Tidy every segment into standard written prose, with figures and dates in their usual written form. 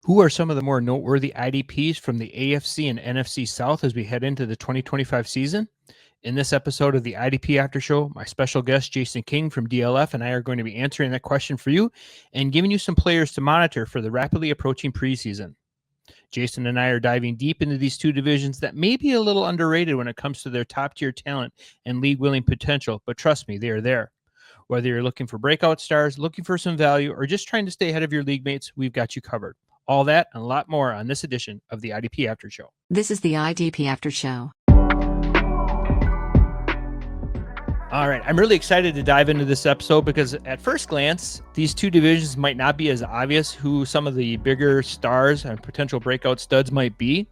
Who are some of the more noteworthy IDPs from the AFC and NFC South as we head into the 2025 season? In this episode of the IDP After Show, my special guest, Jason King from DLF, and I are going to be answering that question for you and giving you some players to monitor for the rapidly approaching preseason. Jason and I are diving deep into these two divisions that may be a little underrated when it comes to their top-tier talent and league-winning potential, but trust me, they are there. Whether you're looking for breakout stars, looking for some value, or just trying to stay ahead of your league mates, we've got you covered. All that and a lot more on this edition of the IDP After Show. This is the IDP After Show. All right, I'm really excited to dive into this episode because at first glance, these two divisions might not be as obvious who some of the bigger stars and potential breakout studs might be.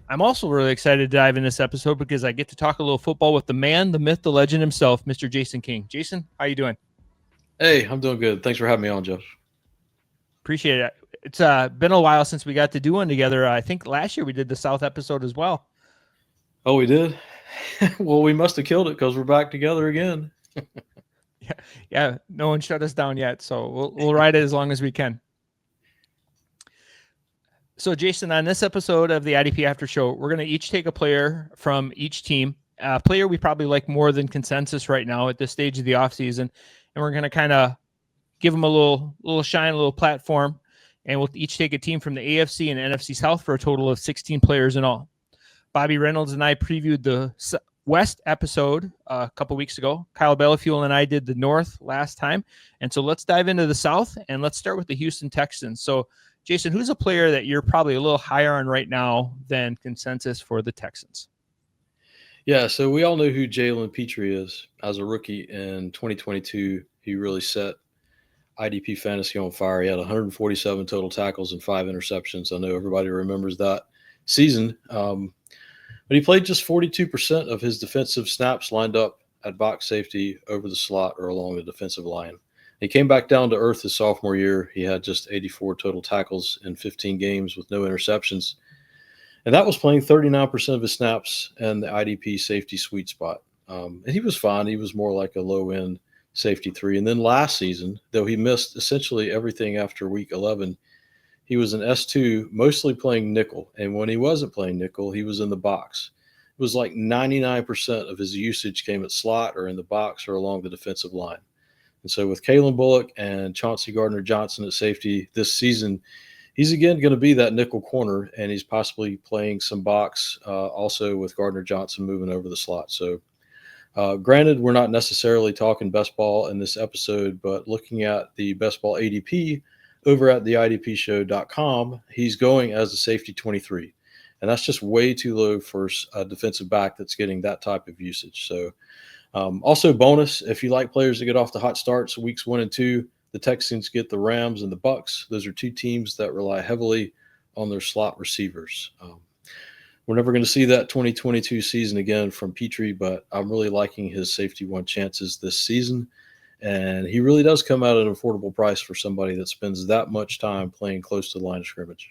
I'm also really excited to dive in this episode because I get to talk a little football with the man, the myth, the legend himself, Mr. Jason King. Jason, how you doing? Hey, I'm doing good. Thanks for having me on, Josh. Appreciate it. It's been a while since we got to do one together. I think last year we did the South episode as well. Oh, we did? Well, we must have killed it because we're back together again. Yeah. No one shut us down yet, so we'll ride it as long as we can. So, Jason, on this episode of the IDP After Show, we're going to each take a player from each team, a player we probably like more than consensus right now at this stage of the offseason, and we're going to kind of give them a little shine, a little platform, and we'll each take a team from the AFC and NFC South for a total of 16 players in all. Bobby Reynolds and I previewed the West episode a couple weeks ago. Kyle Bellafuel and I did the North last time. And so let's dive into the South, and let's start with the Houston Texans. So, Jason, who's a player that you're probably a little higher on right now than consensus for the Texans? Yeah, so we all know who Jalen Pitre is. As a rookie in 2022, he really set IDP fantasy on fire. He had 147 total tackles and 5 interceptions. I know everybody remembers that season. But he played just 42% of his defensive snaps lined up at box safety, over the slot, or along the defensive line. He came back down to earth his sophomore year. He had just 84 total tackles in 15 games with no interceptions. And that was playing 39% of his snaps in the IDP safety sweet spot. And he was fine. He was more like a low-end safety 3. And then last season, though he missed essentially everything after week 11, he was an S2, mostly playing nickel. And when he wasn't playing nickel, he was in the box. It was like 99% of his usage came at slot or in the box or along the defensive line. And so with Kalen Bullock and Chauncey Gardner-Johnson at safety this season, he's again going to be that nickel corner, and he's possibly playing some box also with Gardner-Johnson moving over the slot. So granted, we're not necessarily talking best ball in this episode, but looking at the best ball ADP over at the IDPshow.com, he's going as a safety 23. And that's just way too low for a defensive back that's getting that type of usage. So also bonus, if you like players that get off the hot starts weeks 1 and 2, the Texans get the Rams and the Bucks. Those are two teams that rely heavily on their slot receivers. We're never going to see that 2022 season again from Pitre, but I'm really liking his safety 1 chances this season. And he really does come out at an affordable price for somebody that spends that much time playing close to the line of scrimmage.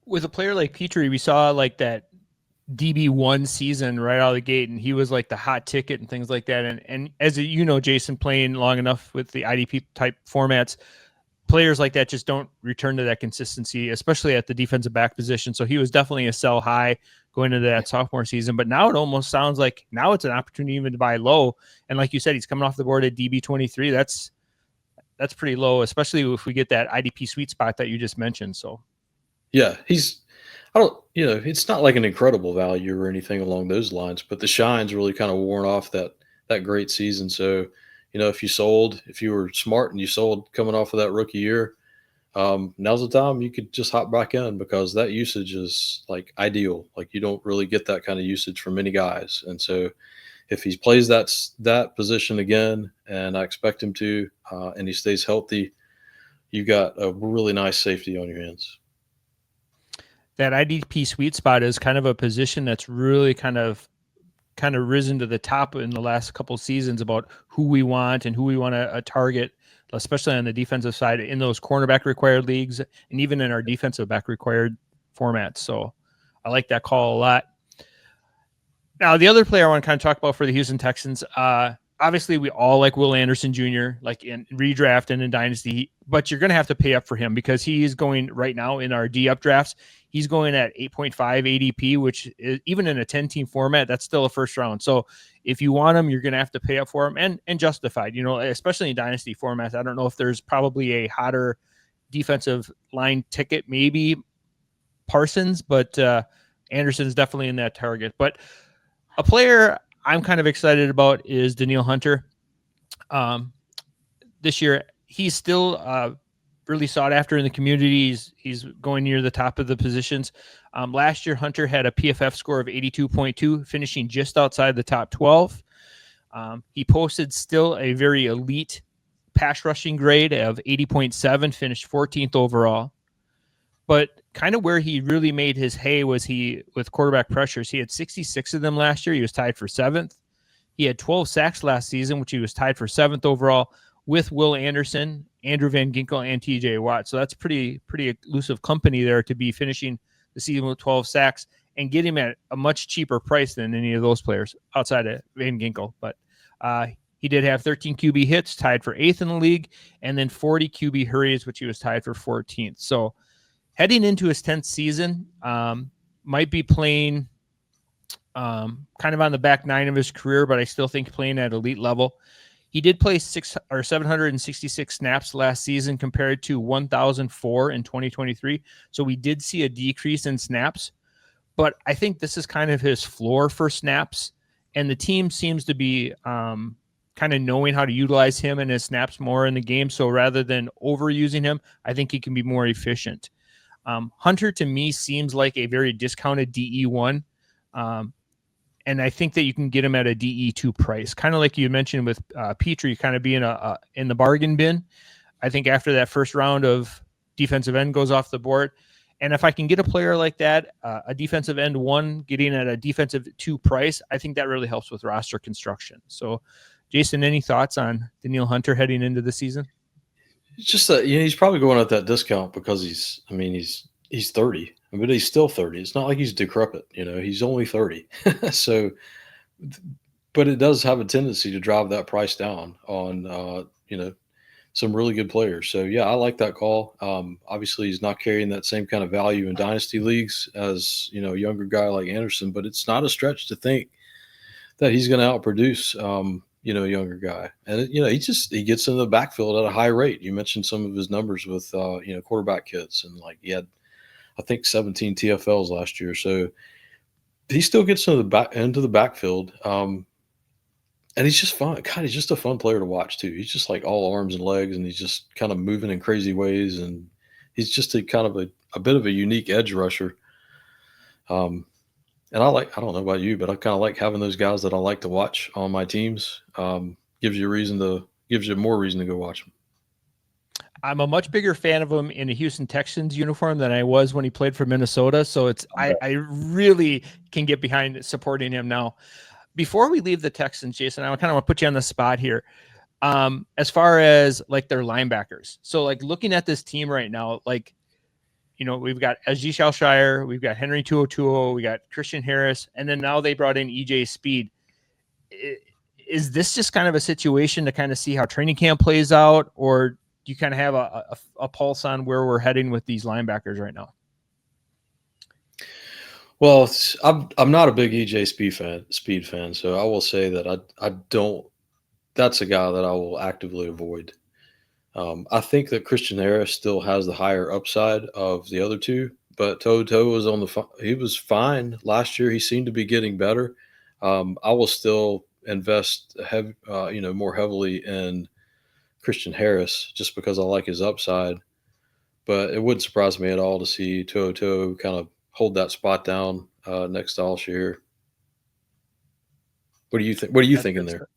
With a player like Pitre, we saw like that DB1 season right out of the gate, and he was like the hot ticket and things like that. And as you know, Jason, playing long enough with the IDP type formats, players like that just don't return to that consistency, especially at the defensive back position. So he was definitely a sell high going into that sophomore season. But now it almost sounds like now it's an opportunity even to buy low. And like you said, he's coming off the board at DB23. That's pretty low, especially if we get that IDP sweet spot that you just mentioned. So yeah, it's not like an incredible value or anything along those lines, but the shine's really kind of worn off that great season. So, if you were smart and you sold coming off of that rookie year, now's the time you could just hop back in because that usage is like ideal. Like you don't really get that kind of usage from many guys. And so if he plays that position again, and I expect him to, and he stays healthy, you've got a really nice safety on your hands. That IDP sweet spot is kind of a position that's really kind of risen to the top in the last couple of seasons about who we want and who we want to target, especially on the defensive side in those cornerback required leagues and even in our defensive back required formats. So I like that call a lot. Now, the other player I want to kind of talk about for the Houston Texans, obviously we all like Will Anderson Jr., like in redraft and in Dynasty, but you're going to have to pay up for him because he is going right now in our D up drafts. He's going at 8.5 ADP, which is even in a 10-team format, that's still a first round. So if you want him, you're going to have to pay up for him and justified, especially in Dynasty formats. I don't know if there's probably a hotter defensive line ticket, maybe Parsons, but Anderson's definitely in that target. But a player I'm kind of excited about is Danielle Hunter. This year, he's still really sought after in the community. He's going near the top of the positions. Last year, Hunter had a PFF score of 82.2, finishing just outside the top 12. He posted still a very elite pass rushing grade of 80.7, finished 14th overall. But kind of where he really made his hay was with quarterback pressures. He had 66 of them last year. He was tied for 7th. He had 12 sacks last season, which he was tied for 7th overall with Will Anderson, Andrew Van Ginkel, and TJ Watt. So that's pretty elusive company there to be finishing the season with 12 sacks and get him at a much cheaper price than any of those players outside of Van Ginkel. But he did have 13 QB hits, tied for 8th in the league, and then 40 QB hurries, which he was tied for 14th. So heading into his 10th season, might be playing kind of on the back nine of his career, but I still think playing at elite level. He did play 766 snaps last season compared to 1,004 in 2023. So we did see a decrease in snaps, but I think this is kind of his floor for snaps. And the team seems to be kind of knowing how to utilize him and his snaps more in the game. So rather than overusing him, I think he can be more efficient. Hunter to me seems like a very discounted DE1. And I think that you can get him at a DE2 price, kind of like you mentioned with Pitre kind of being in the bargain bin. I think after that first round of defensive end goes off the board, and if I can get a player like that, a defensive end 1 getting at a defensive 2 price, I think that really helps with roster construction. So, Jason, any thoughts on Danielle Hunter heading into the season? It's just that he's probably going at that discount because he's 30. But he's still 30. It's not like he's decrepit, he's only 30. So, but it does have a tendency to drive that price down on, some really good players. So, yeah, I like that call. Obviously, he's not carrying that same kind of value in dynasty leagues as, a younger guy like Anderson, but it's not a stretch to think that he's going to outproduce, a younger guy. And, he gets in the backfield at a high rate. You mentioned some of his numbers with, quarterback hits, and he had, I think, 17 TFLs last year. So he still gets into the backfield. And he's just fun. God, he's just a fun player to watch too. He's just like all arms and legs, and he's just kind of moving in crazy ways. And he's just a kind of a bit of a unique edge rusher. And I don't know about you, but I kind of like having those guys that I like to watch on my teams. Gives you more reason to go watch them. I'm a much bigger fan of him in a Houston Texans uniform than I was when he played for Minnesota. So I really can get behind supporting him now. Before we leave the Texans, Jason, I kind of want to put you on the spot here. As far as their linebackers. So looking at this team right now, we've got SG Shalshire, we've got Henry 202, we got Christian Harris, and then now they brought in EJ Speed. Is this just kind of a situation to kind of see how training camp plays out, or do you kind of have a pulse on where we're heading with these linebackers right now? Well, I'm not a big EJ Speed fan, so I will say that I don't. That's a guy that I will actively avoid. I think that Christian Harris still has the higher upside of the other two, but Toto was he was fine last year. He seemed to be getting better. I will still invest more heavily in Christian Harris just because I like his upside. But it wouldn't surprise me at all to see Toto kind of hold that spot down next to Alshire. What do you think? What are you thinking there?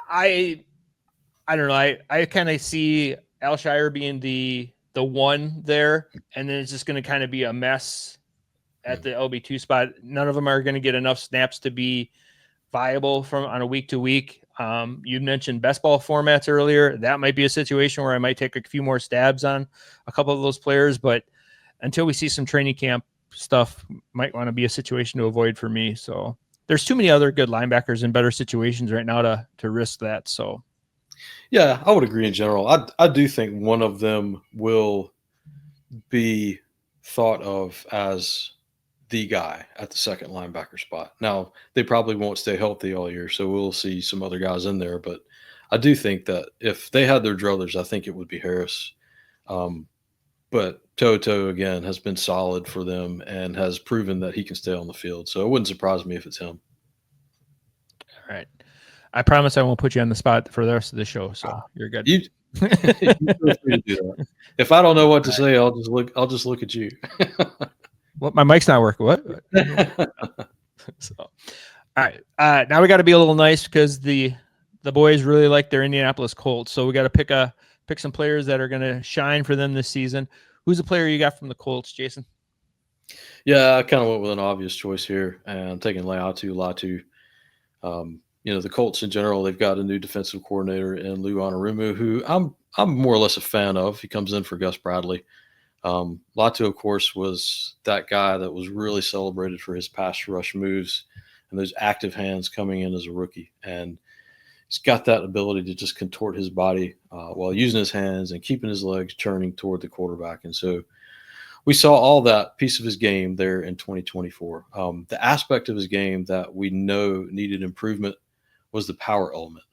I don't know. I kind of see Alshire being the one there, and then it's just going to kind of be a mess at the LB2 spot. None of them are going to get enough snaps to be viable on a week to week. You mentioned best ball formats earlier. That might be a situation where I might take a few more stabs on a couple of those players, but until we see some training camp stuff, might want to be a situation to avoid for me. So there's too many other good linebackers in better situations right now to risk that. So, yeah, I would agree in general. I do think one of them will be thought of as the guy at the second linebacker spot. Now, they probably won't stay healthy all year, so we'll see some other guys in there. But I do think that if they had their druthers, I think it would be Harris. But Toto, again, has been solid for them and has proven that he can stay on the field. So it wouldn't surprise me if it's him. all right. I promise I won't put you on the spot for the rest of the show, so you're good. You feel free to do that. If I don't know what to say, I'll just look at you. What? My mic's not working. What? So, all right. Now we got to be a little nice because the boys really like their Indianapolis Colts. So we got to pick some players that are going to shine for them this season. Who's the player you got from the Colts, Jason? Yeah, I kind of went with an obvious choice here, and I'm taking Laiatu Latu. The Colts in general, they've got a new defensive coordinator in Lou Anarumo, who I'm more or less a fan of. He comes in for Gus Bradley. Latu, of course, was that guy that was really celebrated for his pass rush moves and those active hands coming in as a rookie. And he's got that ability to just contort his body while using his hands and keeping his legs churning toward the quarterback. And so we saw all that piece of his game there in 2024. The aspect of his game that we know needed improvement was the power element,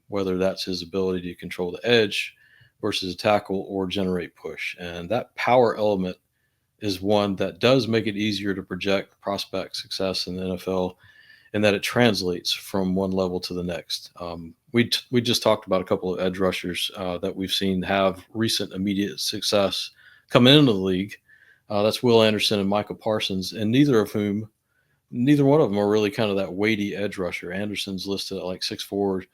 whether that's his ability to control the edge versus a tackle or generate push. And that power element is one that does make it easier to project prospect success in the NFL, and that it translates from one level to the next. We just talked about a couple of edge rushers that we've seen have recent immediate success coming into the league. That's Will Anderson and Micah Parsons, and neither one of them are really kind of that weighty edge rusher. Anderson's listed at like 6'4",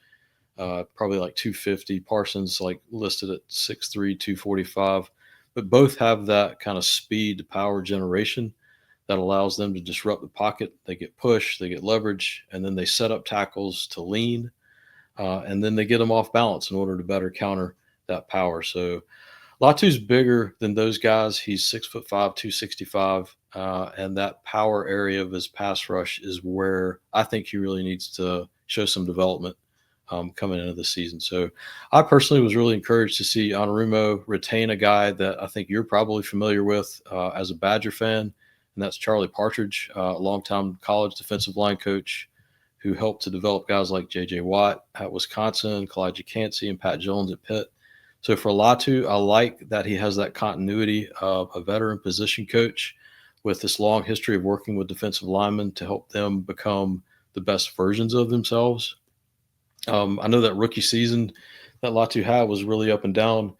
probably like 250. Parsons like listed at 6'3", 245. But both have that kind of speed to power generation that allows them to disrupt the pocket. They get push, they get leverage, and then they set up tackles to lean, and then they get them off balance in order to better counter that power. So Latu's bigger than those guys. He's 6'5", 265, and that power area of his pass rush is where I think he really needs to show some development coming into the season. So I personally was really encouraged to see Anarumo retain a guy that I think you're probably familiar with as a Badger fan, and that's Charlie Partridge, a longtime college defensive line coach who helped to develop guys like J.J. Watt at Wisconsin, Kalijah Cansey, and Pat Jones at Pitt. So for Latu, I like that he has that continuity of a veteran position coach with this long history of working with defensive linemen to help them become the best versions of themselves. I know that rookie season that Latu had was really up and down,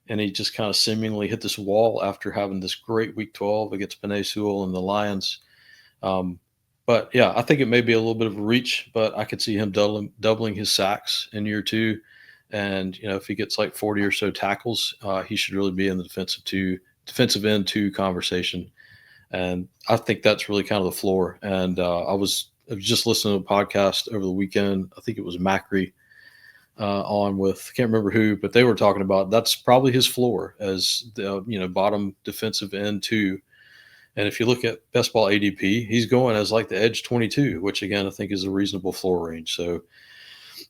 and he just kind of seemingly hit this wall after having this great Week 12 against Penei Sewell and the Lions. But, yeah, I think it may be a little bit of a reach, but I could see him doubling his sacks in year two. And, if he gets like 40 or so tackles, he should really be in the defensive end two conversation. And I think that's really kind of the floor. And I was just listening to a podcast over the weekend. I think it was Macri on with, I can't remember who, but they were talking about that's probably his floor as the, bottom defensive end two. And if you look at best ball ADP, he's going as like the edge 22, which again, I think is a reasonable floor range. So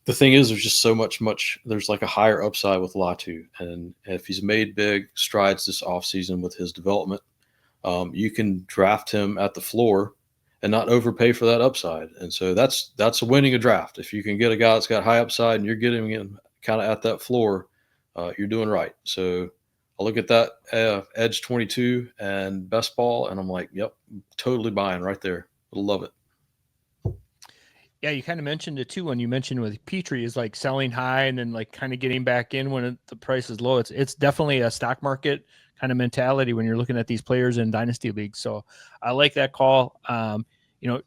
the thing is, there's just so much, there's like a higher upside with Latu. And if he's made big strides this offseason with his development, you can draft him at the floor and not overpay for that upside. And so that's winning a draft. If you can get a guy that's got high upside and you're getting him kind of at that floor, you're doing right. So I look at that edge 22 and best ball, and I'm like, yep, totally buying right there. I love it. Yeah, you kind of mentioned it too when you mentioned with Pitre is like selling high and then like kind of getting back in when the price is low. It's definitely a stock market kind of mentality when you're looking at these players in dynasty leagues. So I like that call.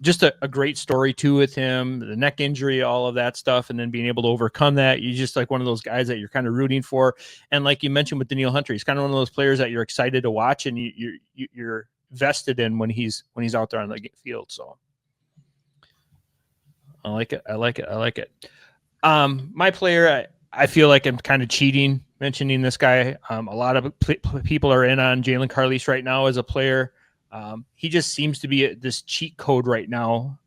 Just a great story too with him, the neck injury, all of that stuff, and then being able to overcome that. You're just like one of those guys that you're kind of rooting for. And like you mentioned with Danielle Hunter, he's kind of one of those players that you're excited to watch and you're vested in when he's out there on the field. So I like it. My player, I feel like I'm kind of cheating mentioning this guy. A lot of people are in on Jaylon Carlies right now as a player. He just seems to be this cheat code right now.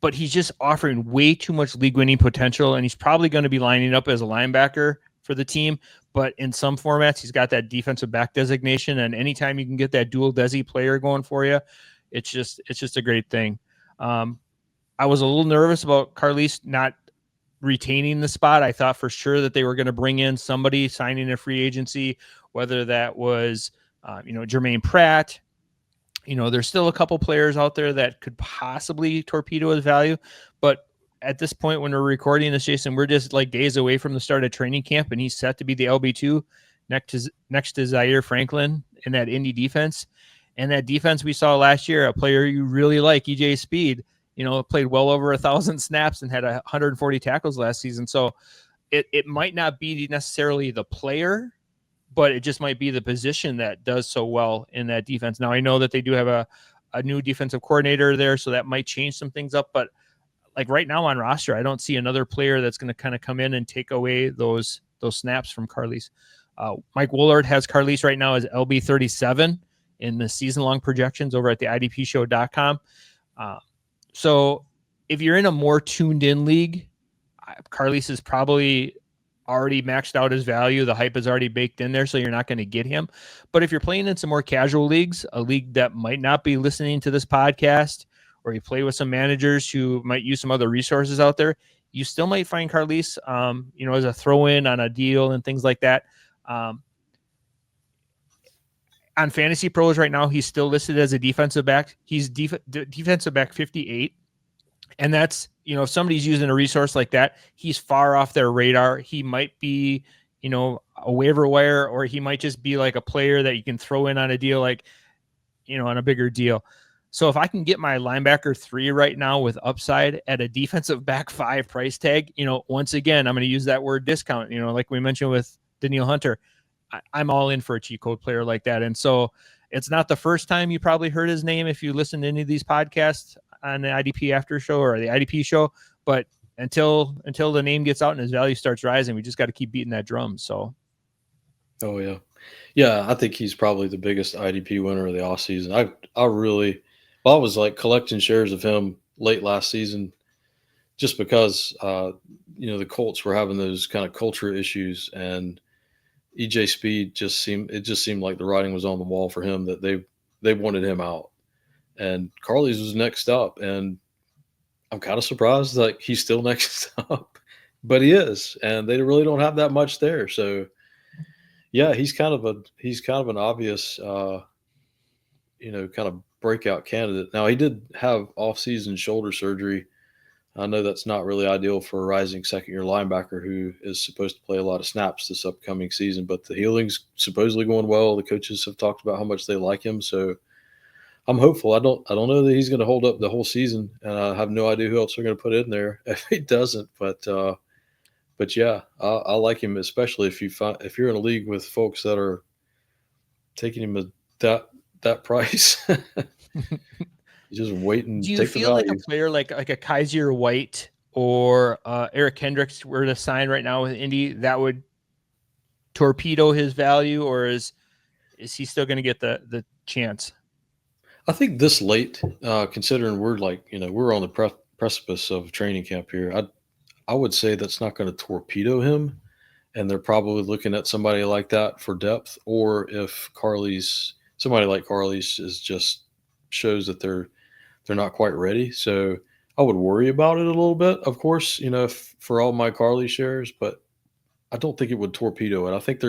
but he's just offering way too much league winning potential. And he's probably going to be lining up as a linebacker for the team. But in some formats, he's got that defensive back designation. And anytime you can get that dual desi player going for you, it's just a great thing. I was a little nervous about Carlies not retaining the spot. I thought for sure that they were going to bring in somebody signing a free agency, whether that was, Jermaine Pratt. There's still a couple players out there that could possibly torpedo his value. But at this point, when we're recording this, Jason, we're just like days away from the start of training camp, and he's set to be the LB2 next to Zaire Franklin in that Indy defense. And that defense we saw last year, a player you really like, EJ Speed, played well over 1,000 snaps and had 140 tackles last season. So it might not be necessarily the player, but it just might be the position that does so well in that defense. Now, I know that they do have a new defensive coordinator there, so that might change some things up. But like right now on roster, I don't see another player that's going to kind of come in and take away those snaps from Carlies. Mike Woolard has Carlies right now as LB37 in the season-long projections over at the IDPshow.com. So if you're in a more tuned-in league, Carlies is probably already maxed out his value. The hype is already baked in there, so you're not going to get him. But if you're playing in some more casual leagues, a league that might not be listening to this podcast, or you play with some managers who might use some other resources out there, you still might find Carlies, as a throw-in on a deal and things like that. On Fantasy Pros right now, he's still listed as a defensive back. He's defensive back 58. And that's, if somebody's using a resource like that, he's far off their radar. He might be, a waiver wire, or he might just be like a player that you can throw in on a deal, like, on a bigger deal. So if I can get my linebacker 3 right now with upside at a defensive back 5 price tag, once again, I'm going to use that word discount, like we mentioned with Danielle Hunter. I'm all in for a cheat code player like that. And so it's not the first time you probably heard his name if you listen to any of these podcasts on the IDP After Show or the IDP Show. But until the name gets out and his value starts rising, we just got to keep beating that drum. So. Oh, yeah. Yeah, I think he's probably the biggest IDP winner of the offseason. I was like collecting shares of him late last season just because, the Colts were having those kind of culture issues, and EJ Speed just seemed like the writing was on the wall for him, that they wanted him out. And Carlies was next up, and I'm kind of surprised like he's still next up, but he is, and they really don't have that much there. So yeah, he's kind of an obvious, kind of breakout candidate. Now, he did have off-season shoulder surgery. I know that's not really ideal for a rising second-year linebacker who is supposed to play a lot of snaps this upcoming season, but the healing's supposedly going well. The coaches have talked about how much they like him, so I'm hopeful. I don't know that he's going to hold up the whole season, and I have no idea who else they're going to put in there if he doesn't. But yeah, I like him, especially if you're in a league with folks that are taking him at that price. You just wait and do you take feel the like a player like a Kaiser White or Eric Kendricks were to sign right now with Indy, that would torpedo his value, or is he still going to get the chance? I think this late, considering we're we're on the precipice of training camp here, I would say that's not going to torpedo him, and they're probably looking at somebody like that for depth. Or if somebody like Carlies shows that they're not quite ready. So I would worry about it a little bit, of course, for all my Carlies shares, but I don't think it would torpedo it. I think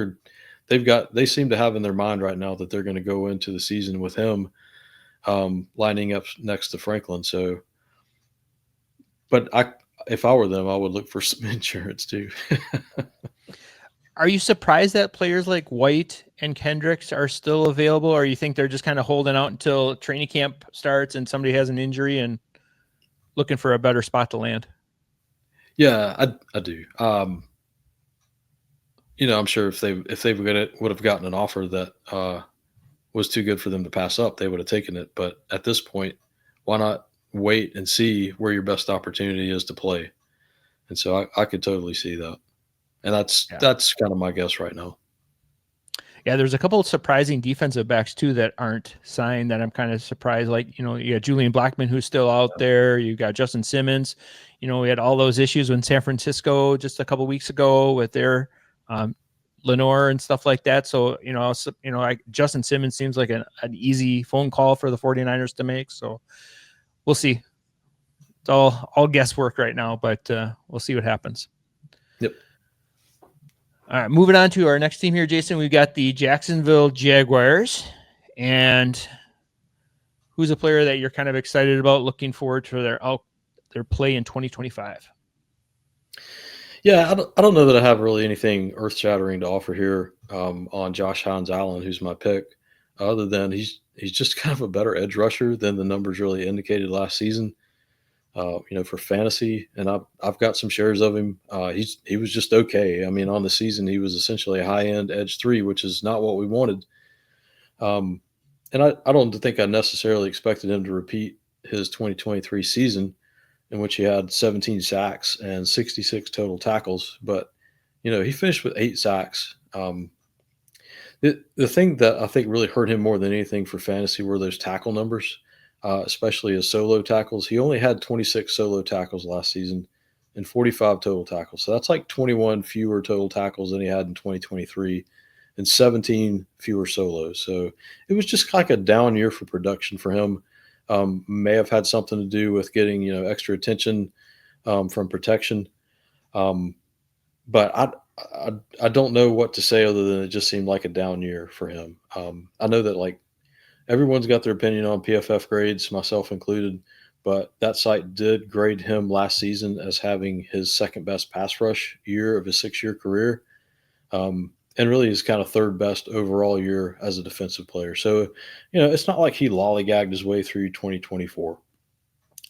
they seem to have in their mind right now that they're going to go into the season with him lining up next to Franklin. So, but if I were them, I would look for some insurance too. Are you surprised that players like White and Kendricks are still available, or you think they're just kind of holding out until training camp starts and somebody has an injury and looking for a better spot to land? Yeah, I do. I'm sure if they would have gotten an offer that was too good for them to pass up, they would have taken it. But at this point, why not wait and see where your best opportunity is to play? And so I could totally see that. And that's kind of my guess right now. Yeah, there's a couple of surprising defensive backs too that aren't signed that I'm kind of surprised. Like, you got Julian Blackmon who's still out there. You got Justin Simmons. We had all those issues in San Francisco just a couple of weeks ago with their Lenore and stuff like that. So, Justin Simmons seems like an easy phone call for the 49ers to make. So we'll see. It's all guesswork right now, but we'll see what happens. Yep. All right, moving on to our next team here, Jason. We've got the Jacksonville Jaguars. And who's a player that you're kind of excited about, looking forward to their play in 2025? Yeah, I don't know that I have really anything earth-shattering to offer here on Josh Hines-Allen, who's my pick, other than he's just kind of a better edge rusher than the numbers really indicated last season. For fantasy, and I've got some shares of him. He was just okay. I mean, on the season, he was essentially a high-end edge 3, which is not what we wanted. And I don't think I necessarily expected him to repeat his 2023 season, in which he had 17 sacks and 66 total tackles. But, he finished with 8 sacks. The thing that I think really hurt him more than anything for fantasy were those tackle numbers, especially his solo tackles. He only had 26 solo tackles last season and 45 total tackles. So that's like 21 fewer total tackles than he had in 2023 and 17 fewer solos. So it was just like a down year for production for him. May have had something to do with getting, extra attention from protection. But I don't know what to say other than it just seemed like a down year for him. I know that everyone's got their opinion on PFF grades, myself included, but that site did grade him last season as having his second best pass rush year of his 6-year career. And really his kind of third best overall year as a defensive player. So, it's not like he lollygagged his way through 2024.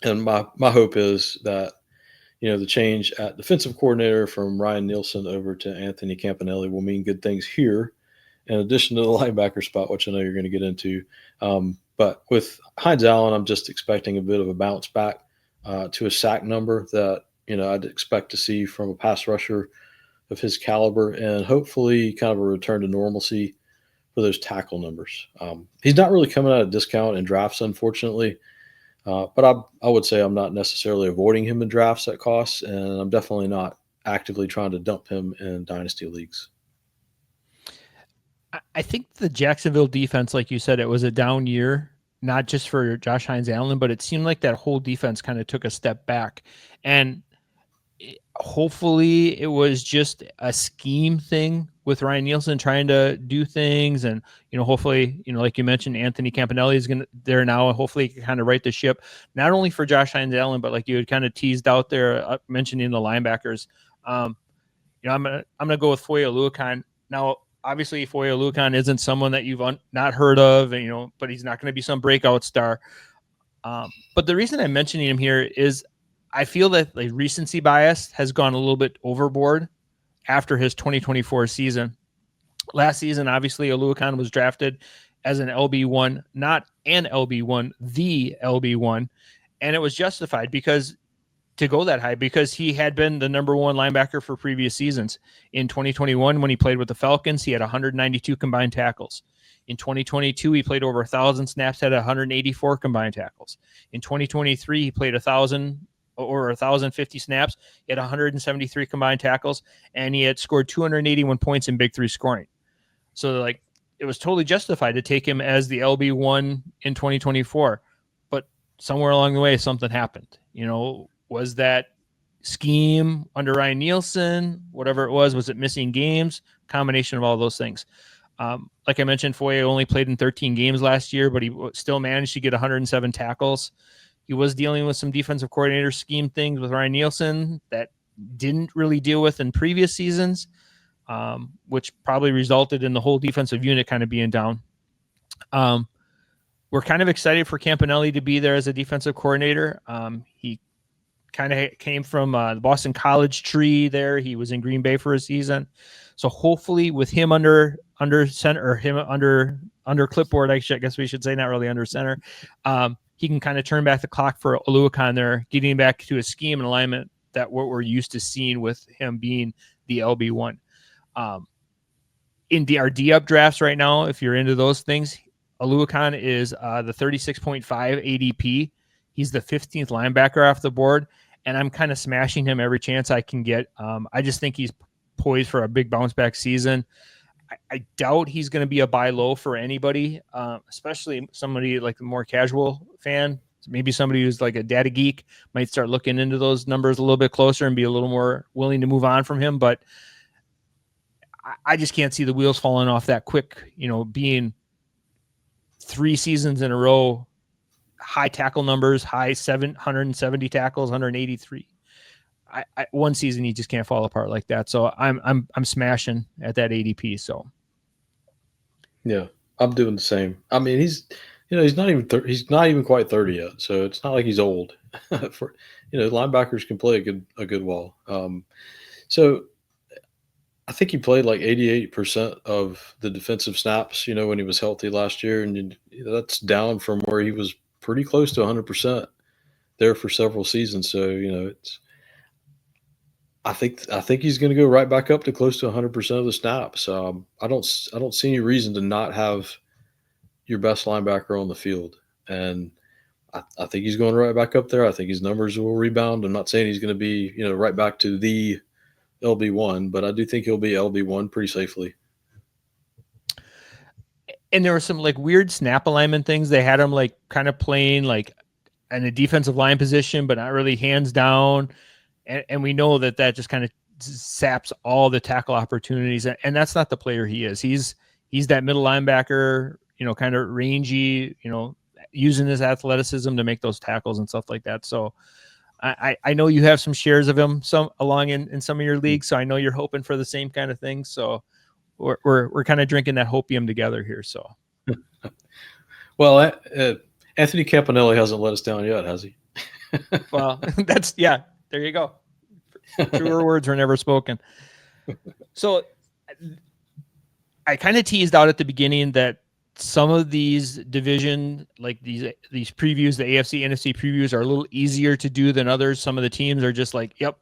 And my hope is that, the change at defensive coordinator from Ryan Nielsen over to Anthony Campanelli will mean good things here, in addition to the linebacker spot, which I know you're going to get into. But with Hines-Allen, I'm just expecting a bit of a bounce back to a sack number that, I'd expect to see from a pass rusher of his caliber, and hopefully kind of a return to normalcy for those tackle numbers. He's not really coming at a discount in drafts, unfortunately, but I would say I'm not necessarily avoiding him in drafts at costs, and I'm definitely not actively trying to dump him in dynasty leagues. I think the Jacksonville defense, like you said, it was a down year, not just for Josh Hines-Allen, but it seemed like that whole defense kind of took a step back. And hopefully it was just a scheme thing with Ryan Nielsen trying to do things. And, hopefully, like you mentioned, Anthony Campanelli is there now, and hopefully he can kind of right the ship, not only for Josh Hines-Allen, but like you had kind of teased out there, mentioning the linebackers. I'm going to go with Foye Oluokun. Now, obviously, Foye Oluokun isn't someone that you've not heard of, but he's not going to be some breakout star. But the reason I'm mentioning him here is I feel that the recency bias has gone a little bit overboard after his 2024 season. Last season, obviously, Oluokun was drafted as an LB1, not an LB1, the LB1. And it was justified to go that high because he had been the number one linebacker for previous seasons. In 2021, when he played with the Falcons, he had 192 combined tackles. In 2022, he played over 1,000 snaps, had 184 combined tackles. In 2023, he played 1,050 snaps. He had 173 combined tackles, and he had scored 281 points in Big Three scoring. So, it was totally justified to take him as the LB1 in 2024. But somewhere along the way, something happened. Was that scheme under Ryan Nielsen, whatever it was it missing games? Combination of all those things. Like I mentioned, Foye only played in 13 games last year, but he still managed to get 107 tackles. He was dealing with some defensive coordinator scheme things with Ryan Nielsen that didn't really deal with in previous seasons, which probably resulted in the whole defensive unit kind of being down. We're kind of excited for Campanelli to be there as a defensive coordinator. He kind of came from the Boston College tree there. He was in Green Bay for a season. So hopefully with him under center, or him under clipboard, I guess we should say, not really under center, he can kind of turn back the clock for Oluokun there, getting back to a scheme and alignment that what we're used to seeing with him being the LB1. in our D-up drafts right now, if you're into those things, Oluokun is the 36.5 ADP. He's the 15th linebacker off the board, and I'm kind of smashing him every chance I can get. I just think he's poised for a big bounce back season. I doubt he's going to be a buy low for anybody, especially somebody like a more casual fan. Maybe somebody who's like a data geek might start looking into those numbers a little bit closer and be a little more willing to move on from him. But I just can't see the wheels falling off that quick, being 3 seasons in a row, high tackle numbers, high 770 tackles, 183. One season he just can't fall apart like that. So I'm smashing at that ADP. So yeah, I'm doing the same. I mean, he's not even quite 30 yet, so it's not like he's old. For linebackers can play a good while. So I think he played like 88% of the defensive snaps, when he was healthy last year, and that's down from where he was pretty close to 100% there for several seasons. So it's. I think he's going to go right back up to close to 100% of the snaps. I don't see any reason to not have your best linebacker on the field, and I think he's going right back up there. I think his numbers will rebound. I'm not saying he's going to be right back to the LB1, but I do think he'll be LB1 pretty safely. And there were some like weird snap alignment things. They had him like kind of playing like in a defensive line position, but not really hands down. And we know that just kind of saps all the tackle opportunities. And that's not the player he is. He's that middle linebacker, kind of rangy, using his athleticism to make those tackles and stuff like that. So I know you have some shares of him along in some of your leagues. So I know you're hoping for the same kind of thing. So we're kind of drinking that hopium together here. So, well, Anthony Campanelli hasn't let us down yet, has he? Well, there you go. Truer words were never spoken. So I kind of teased out at the beginning that some of these division, like these previews, the AFC, NFC previews are a little easier to do than others. Some of the teams are just like, yep.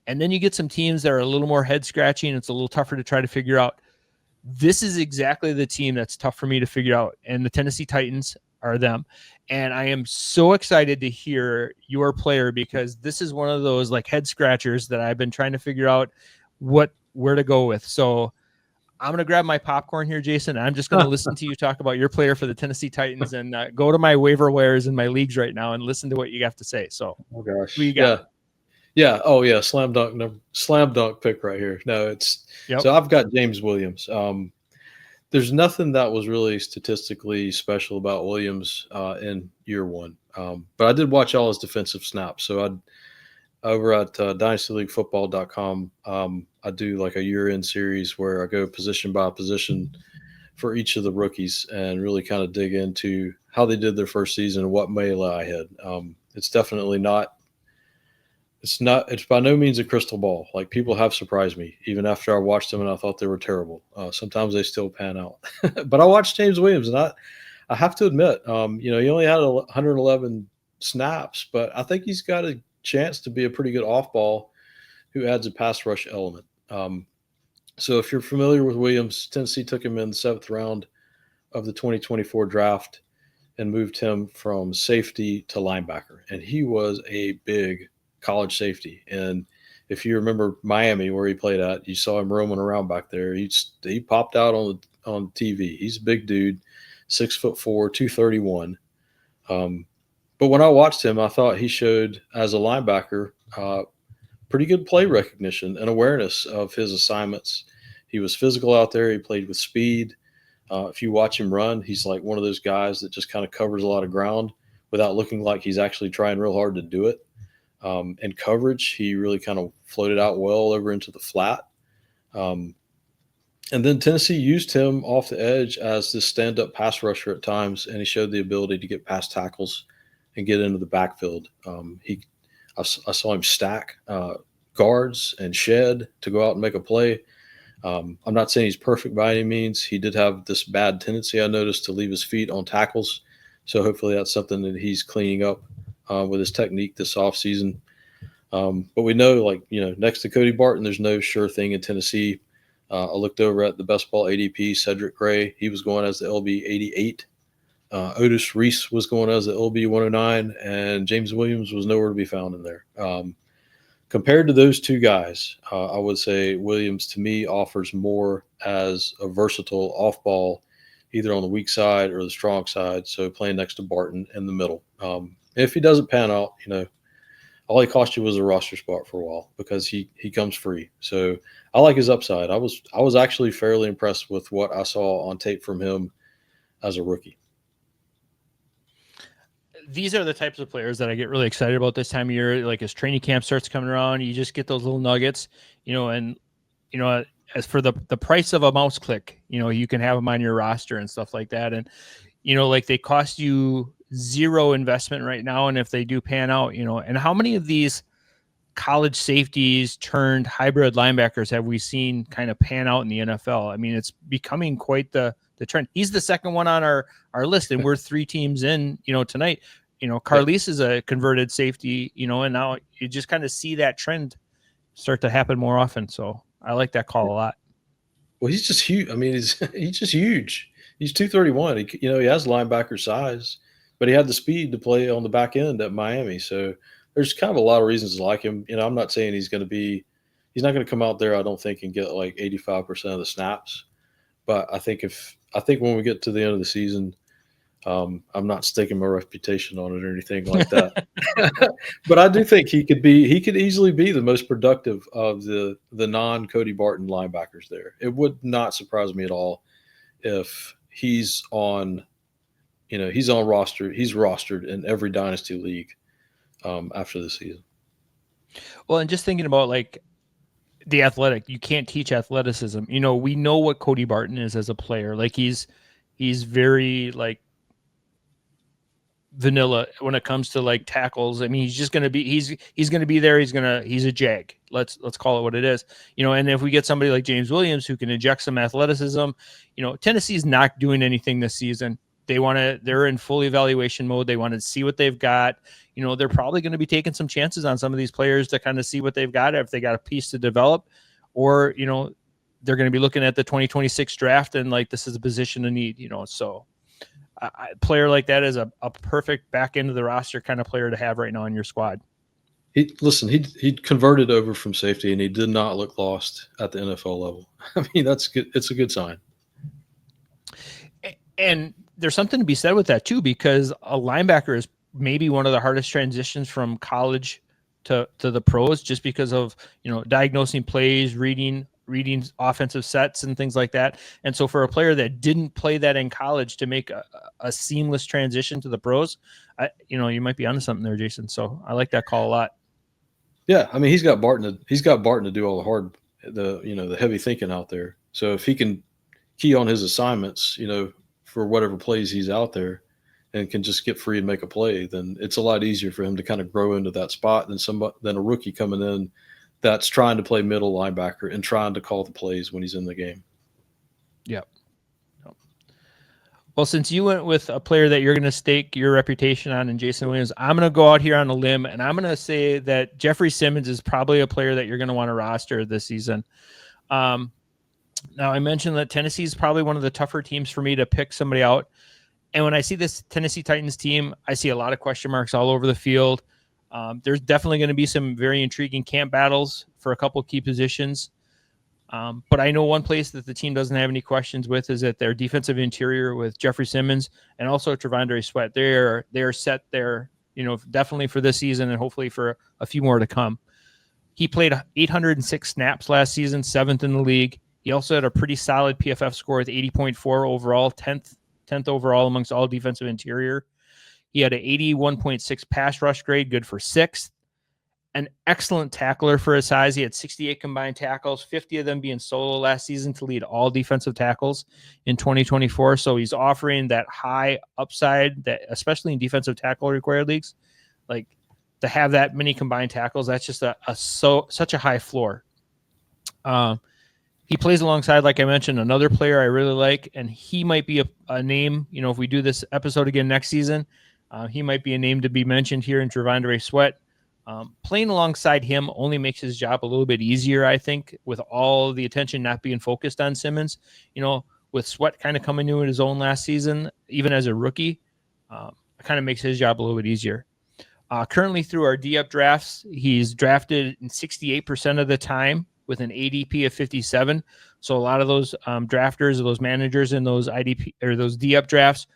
And then you get some teams that are a little more head scratching. It's a little tougher to try to figure out. This is exactly the team that's tough for me to figure out. And the Tennessee Titans are them. And I am so excited to hear your player, because this is one of those like head scratchers that I've been trying to figure out where to go with. So I'm going to grab my popcorn here, Jason. I'm just going to listen to you talk about your player for the Tennessee Titans and go to my waiver wires in my leagues right now and listen to what you have to say. So, oh gosh, who you got? Yeah. Oh yeah. Slam dunk pick right here. No, so I've got James Williams. There's nothing that was really statistically special about Williams in year one. But I did watch all his defensive snaps. So over at dynastyleaguefootball.com, I do like a year-end series where I go position by position for each of the rookies and really kind of dig into how they did their first season and what may lie ahead. It's definitely not – it's by no means a crystal ball. Like, people have surprised me even after I watched them and I thought they were terrible. Sometimes they still pan out. But I watched James Williams, and I have to admit, he only had 111 snaps, but I think he's got a chance to be a pretty good off ball who adds a pass rush element. So if you're familiar with Williams, Tennessee took him in the 7th round of the 2024 draft and moved him from safety to linebacker. And he was a big college safety. And if you remember Miami, where he played at, you saw him roaming around back there. He popped out on TV. He's a big dude, 6'4", 231. But when I watched him, I thought he showed, as a linebacker, pretty good play recognition and awareness of his assignments. He was physical out there. He played with speed. If you watch him run, he's like one of those guys that just kind of covers a lot of ground without looking like he's actually trying real hard to do it. In coverage, he really kind of floated out well over into the flat. And then Tennessee used him off the edge as this stand-up pass rusher at times, and he showed the ability to get past tackles and get into the backfield. I saw him stack guards and shed to go out and make a play. I'm not saying he's perfect by any means. He did have this bad tendency, I noticed, to leave his feet on tackles. So hopefully that's something that he's cleaning up with his technique this offseason. But we know, next to Cody Barton, there's no sure thing in Tennessee. I looked over at the best ball ADP, Cedric Gray. He was going as the LB 88. Otis Reese was going as the LB 109, and James Williams was nowhere to be found in there. Compared to those two guys, I would say Williams to me offers more as a versatile off ball, either on the weak side or the strong side. So playing next to Barton in the middle. If he doesn't pan out, all he cost you was a roster spot for a while because he comes free. So I like his upside. I was actually fairly impressed with what I saw on tape from him as a rookie. These are the types of players that I get really excited about this time of year. Like as training camp starts coming around, you just get those little nuggets, and as for the price of a mouse click, you can have them on your roster and stuff like that. And, like they cost you zero investment right now. And if they do pan out, and how many of these college safeties turned hybrid linebackers have we seen kind of pan out in the NFL? I mean, it's becoming quite the trend. He's the second one on our list, and we're 3 teams in, tonight. Carlies is a converted safety, and now you just kind of see that trend start to happen more often. So I like that call a lot. Well, he's just huge. I mean, he's just huge. He's 231. He has linebacker size, but he had the speed to play on the back end at Miami. So there's kind of a lot of reasons to like him. I'm not saying he's not going to come out there, I don't think, and get like 85% of the snaps. But I think when we get to the end of the season, I'm not staking my reputation on it or anything like that. But I do think he could easily be the most productive of the non-Cody Barton linebackers there. It would not surprise me at all if he's on roster. He's rostered in every dynasty league after the season. Well, and just thinking about like the athletic, you can't teach athleticism. We know what Cody Barton is as a player. Like he's very like vanilla when it comes to like tackles. I mean, he's just going to be, he's going to be there. He's a jag. Let's call it what it is, and if we get somebody like James Williams who can inject some athleticism, Tennessee's not doing anything this season. They're in full evaluation mode. They want to see what they've got. They're probably going to be taking some chances on some of these players to kind of see what they've got, if they got a piece to develop, or, they're going to be looking at the 2026 draft and like, this is a position of need, so a player like that is a perfect back end of the roster kind of player to have right now in your squad. He converted over from safety and he did not look lost at the NFL level. I mean, that's good. It's a good sign. And there's something to be said with that too, because a linebacker is maybe one of the hardest transitions from college to the pros, just because of, diagnosing plays, reading offensive sets and things like that. And so for a player that didn't play that in college to make a seamless transition to the pros, you might be onto something there, Jason. So I like that call a lot. Yeah. I mean, he's got Barton to do all the heavy thinking out there. So if he can key on his assignments, for whatever plays he's out there and can just get free and make a play, then it's a lot easier for him to kind of grow into that spot than a rookie coming in that's trying to play middle linebacker and trying to call the plays when he's in the game. Yep. Well, since you went with a player that you're going to stake your reputation on in Jason Williams, I'm going to go out here on a limb, and I'm going to say that Jeffery Simmons is probably a player that you're going to want to roster this season. Now, I mentioned that Tennessee is probably one of the tougher teams for me to pick somebody out. And when I see this Tennessee Titans team, I see a lot of question marks all over the field. There's definitely going to be some very intriguing camp battles for a couple of key positions. But I know one place that the team doesn't have any questions with is at their defensive interior with Jeffery Simmons and also Trevondre Sweat. They are set there, definitely for this season and hopefully for a few more to come. He played 806 snaps last season, 7th in the league. He also had a pretty solid PFF score with 80.4 overall, 10th overall amongst all defensive interior. He had an 81.6 pass rush grade, good for 6th. An excellent tackler for his size. He had 68 combined tackles, 50 of them being solo last season to lead all defensive tackles in 2024. So he's offering that high upside that, especially in defensive tackle required leagues, like to have that many combined tackles, that's just such a high floor. He plays alongside, like I mentioned, another player I really like, and he might be a name, if we do this episode again next season, he might be a name to be mentioned here in Trevondre Sweat. Playing alongside him only makes his job a little bit easier, I think, with all the attention not being focused on Simmons. With Sweat kind of coming into his own last season, even as a rookie, it kind of makes his job a little bit easier. Currently, through our D-up drafts, he's drafted in 68% of the time with an ADP of 57. So a lot of those drafters or those managers in those IDP or those D-up drafts,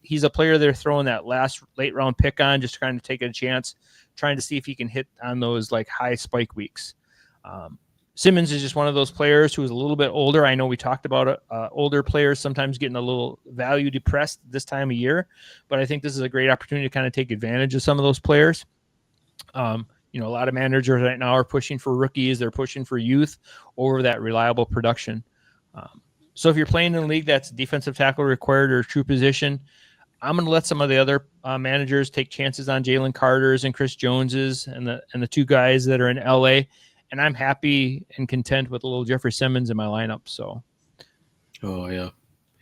he's a player they're throwing that last late round pick on, just trying to take a chance, trying to see if he can hit on those like high spike weeks. Simmons is just one of those players who is a little bit older. I know we talked about older players sometimes getting a little value depressed this time of year, but I think this is a great opportunity to kind of take advantage of some of those players. A lot of managers right now are pushing for rookies. They're pushing for youth over that reliable production. So if you're playing in a league that's defensive tackle required or true position, I'm going to let some of the other managers take chances on Jaylon Carter's and Chris Jones's and the two guys that are in LA. And I'm happy and content with a little Jeffery Simmons in my lineup. So, oh yeah,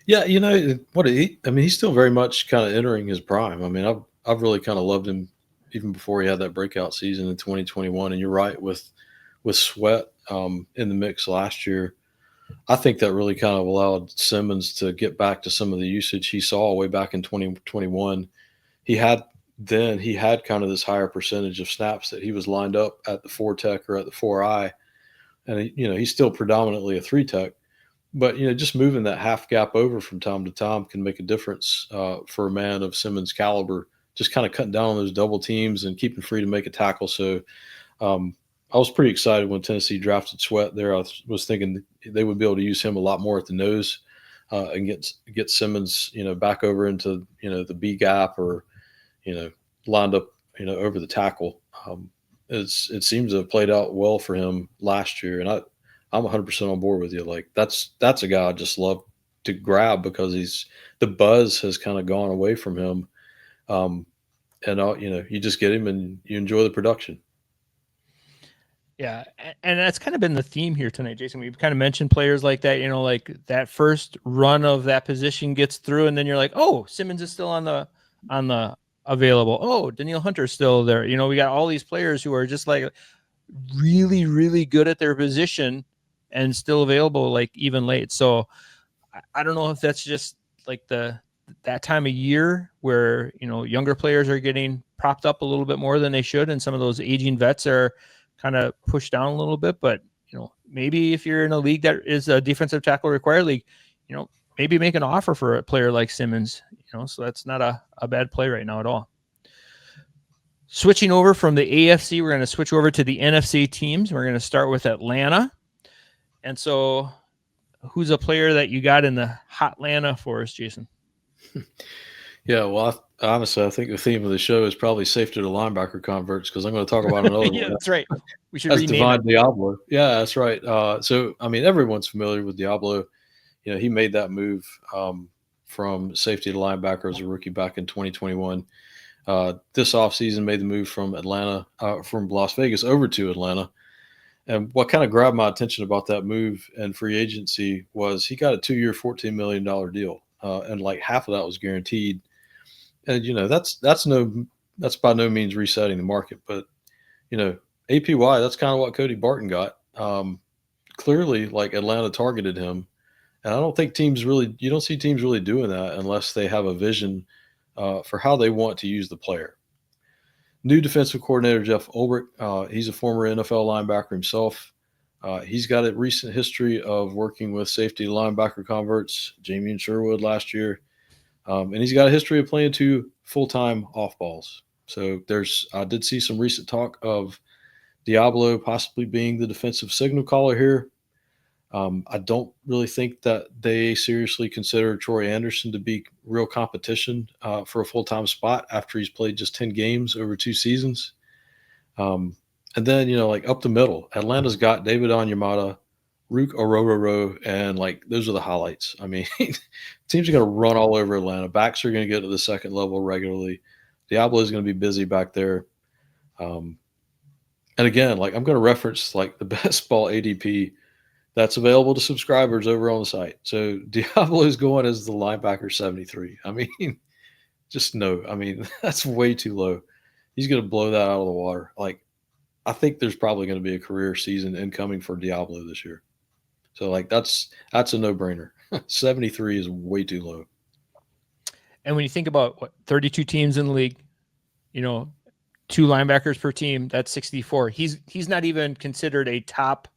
he's still very much kind of entering his prime. I mean, I've really kind of loved him even before he had that breakout season in 2021. And you're right with Sweat in the mix last year. I think that really kind of allowed Simmons to get back to some of the usage he saw way back in 2021. He had kind of this higher percentage of snaps that he was lined up at the 4-tech or at the 4-eye. And, he's still predominantly a 3-tech. But, just moving that half gap over from time to time can make a difference for a man of Simmons' caliber, just kind of cutting down on those double teams and keeping free to make a tackle. So I was pretty excited when Tennessee drafted Sweat there. I was thinking they would be able to use him a lot more at the nose and get Simmons, back over into, the B gap or, lined up, over the tackle. It seems to have played out well for him last year. And I'm 100% on board with you. Like that's a guy I just love to grab because the buzz has kind of gone away from him. You just get him and you enjoy the production. Yeah, and that's kind of been the theme here tonight, Jason. We've kind of mentioned players like that, like that first run of that position gets through, and then you're like, oh, Simmons is still on the available. Oh, Danielle Hunter's still there. We got all these players who are just like really, really good at their position and still available, like even late. So I don't know if that's just like that time of year where, younger players are getting propped up a little bit more than they should. And some of those aging vets are kind of pushed down a little bit, but maybe if you're in a league that is a defensive tackle required league, maybe make an offer for a player like Simmons, so that's not a bad play right now at all. Switching over from the AFC, we're going to switch over to the NFC teams. We're going to start with Atlanta. And so who's a player that you got in the hot Atlanta for us, Jason? Yeah, well, honestly, I think the theme of the show is probably safety to linebacker converts because I'm going to talk about another yeah, one. That's right. We should That's rename it. Deablo. Yeah, that's right. So, I mean, everyone's familiar with Deablo. He made that move from safety to linebacker as a rookie back in 2021. This offseason made the move from Las Vegas over to Atlanta. And what kind of grabbed my attention about that move and free agency was he got a 2-year, $14 million deal. And like half of that was guaranteed. And, that's by no means resetting the market, but, APY, that's kind of what Cody Barton got. Clearly, like Atlanta targeted him. And I don't think you don't see teams really doing that unless they have a vision for how they want to use the player. New defensive coordinator, Jeff Ulbrich, he's a former NFL linebacker himself. He's got a recent history of working with safety linebacker converts, Jamie and Sherwood last year. And he's got a history of playing 2 full-time off balls. So I did see some recent talk of Deablo possibly being the defensive signal caller here. I don't really think that they seriously consider Troy Anderson to be real competition for a full-time spot after he's played just 10 games over 2 seasons. And then, like up the middle, Atlanta's got David Onyemata, Rook Orororo, and like those are the highlights. I mean, teams are going to run all over Atlanta. Backs are going to get to the second level regularly. Deablo is going to be busy back there. And again, like I'm going to reference like the best ball ADP that's available to subscribers over on the site. So Deablo is going as the linebacker 73. I mean, just no. I mean, that's way too low. He's going to blow that out of the water. Like I think there's probably going to be a career season incoming for Deablo this year. So like that's a no-brainer. 73 is way too low. And when you think about 32 teams in the league, 2 linebackers per team, that's 64. He's not even considered a top,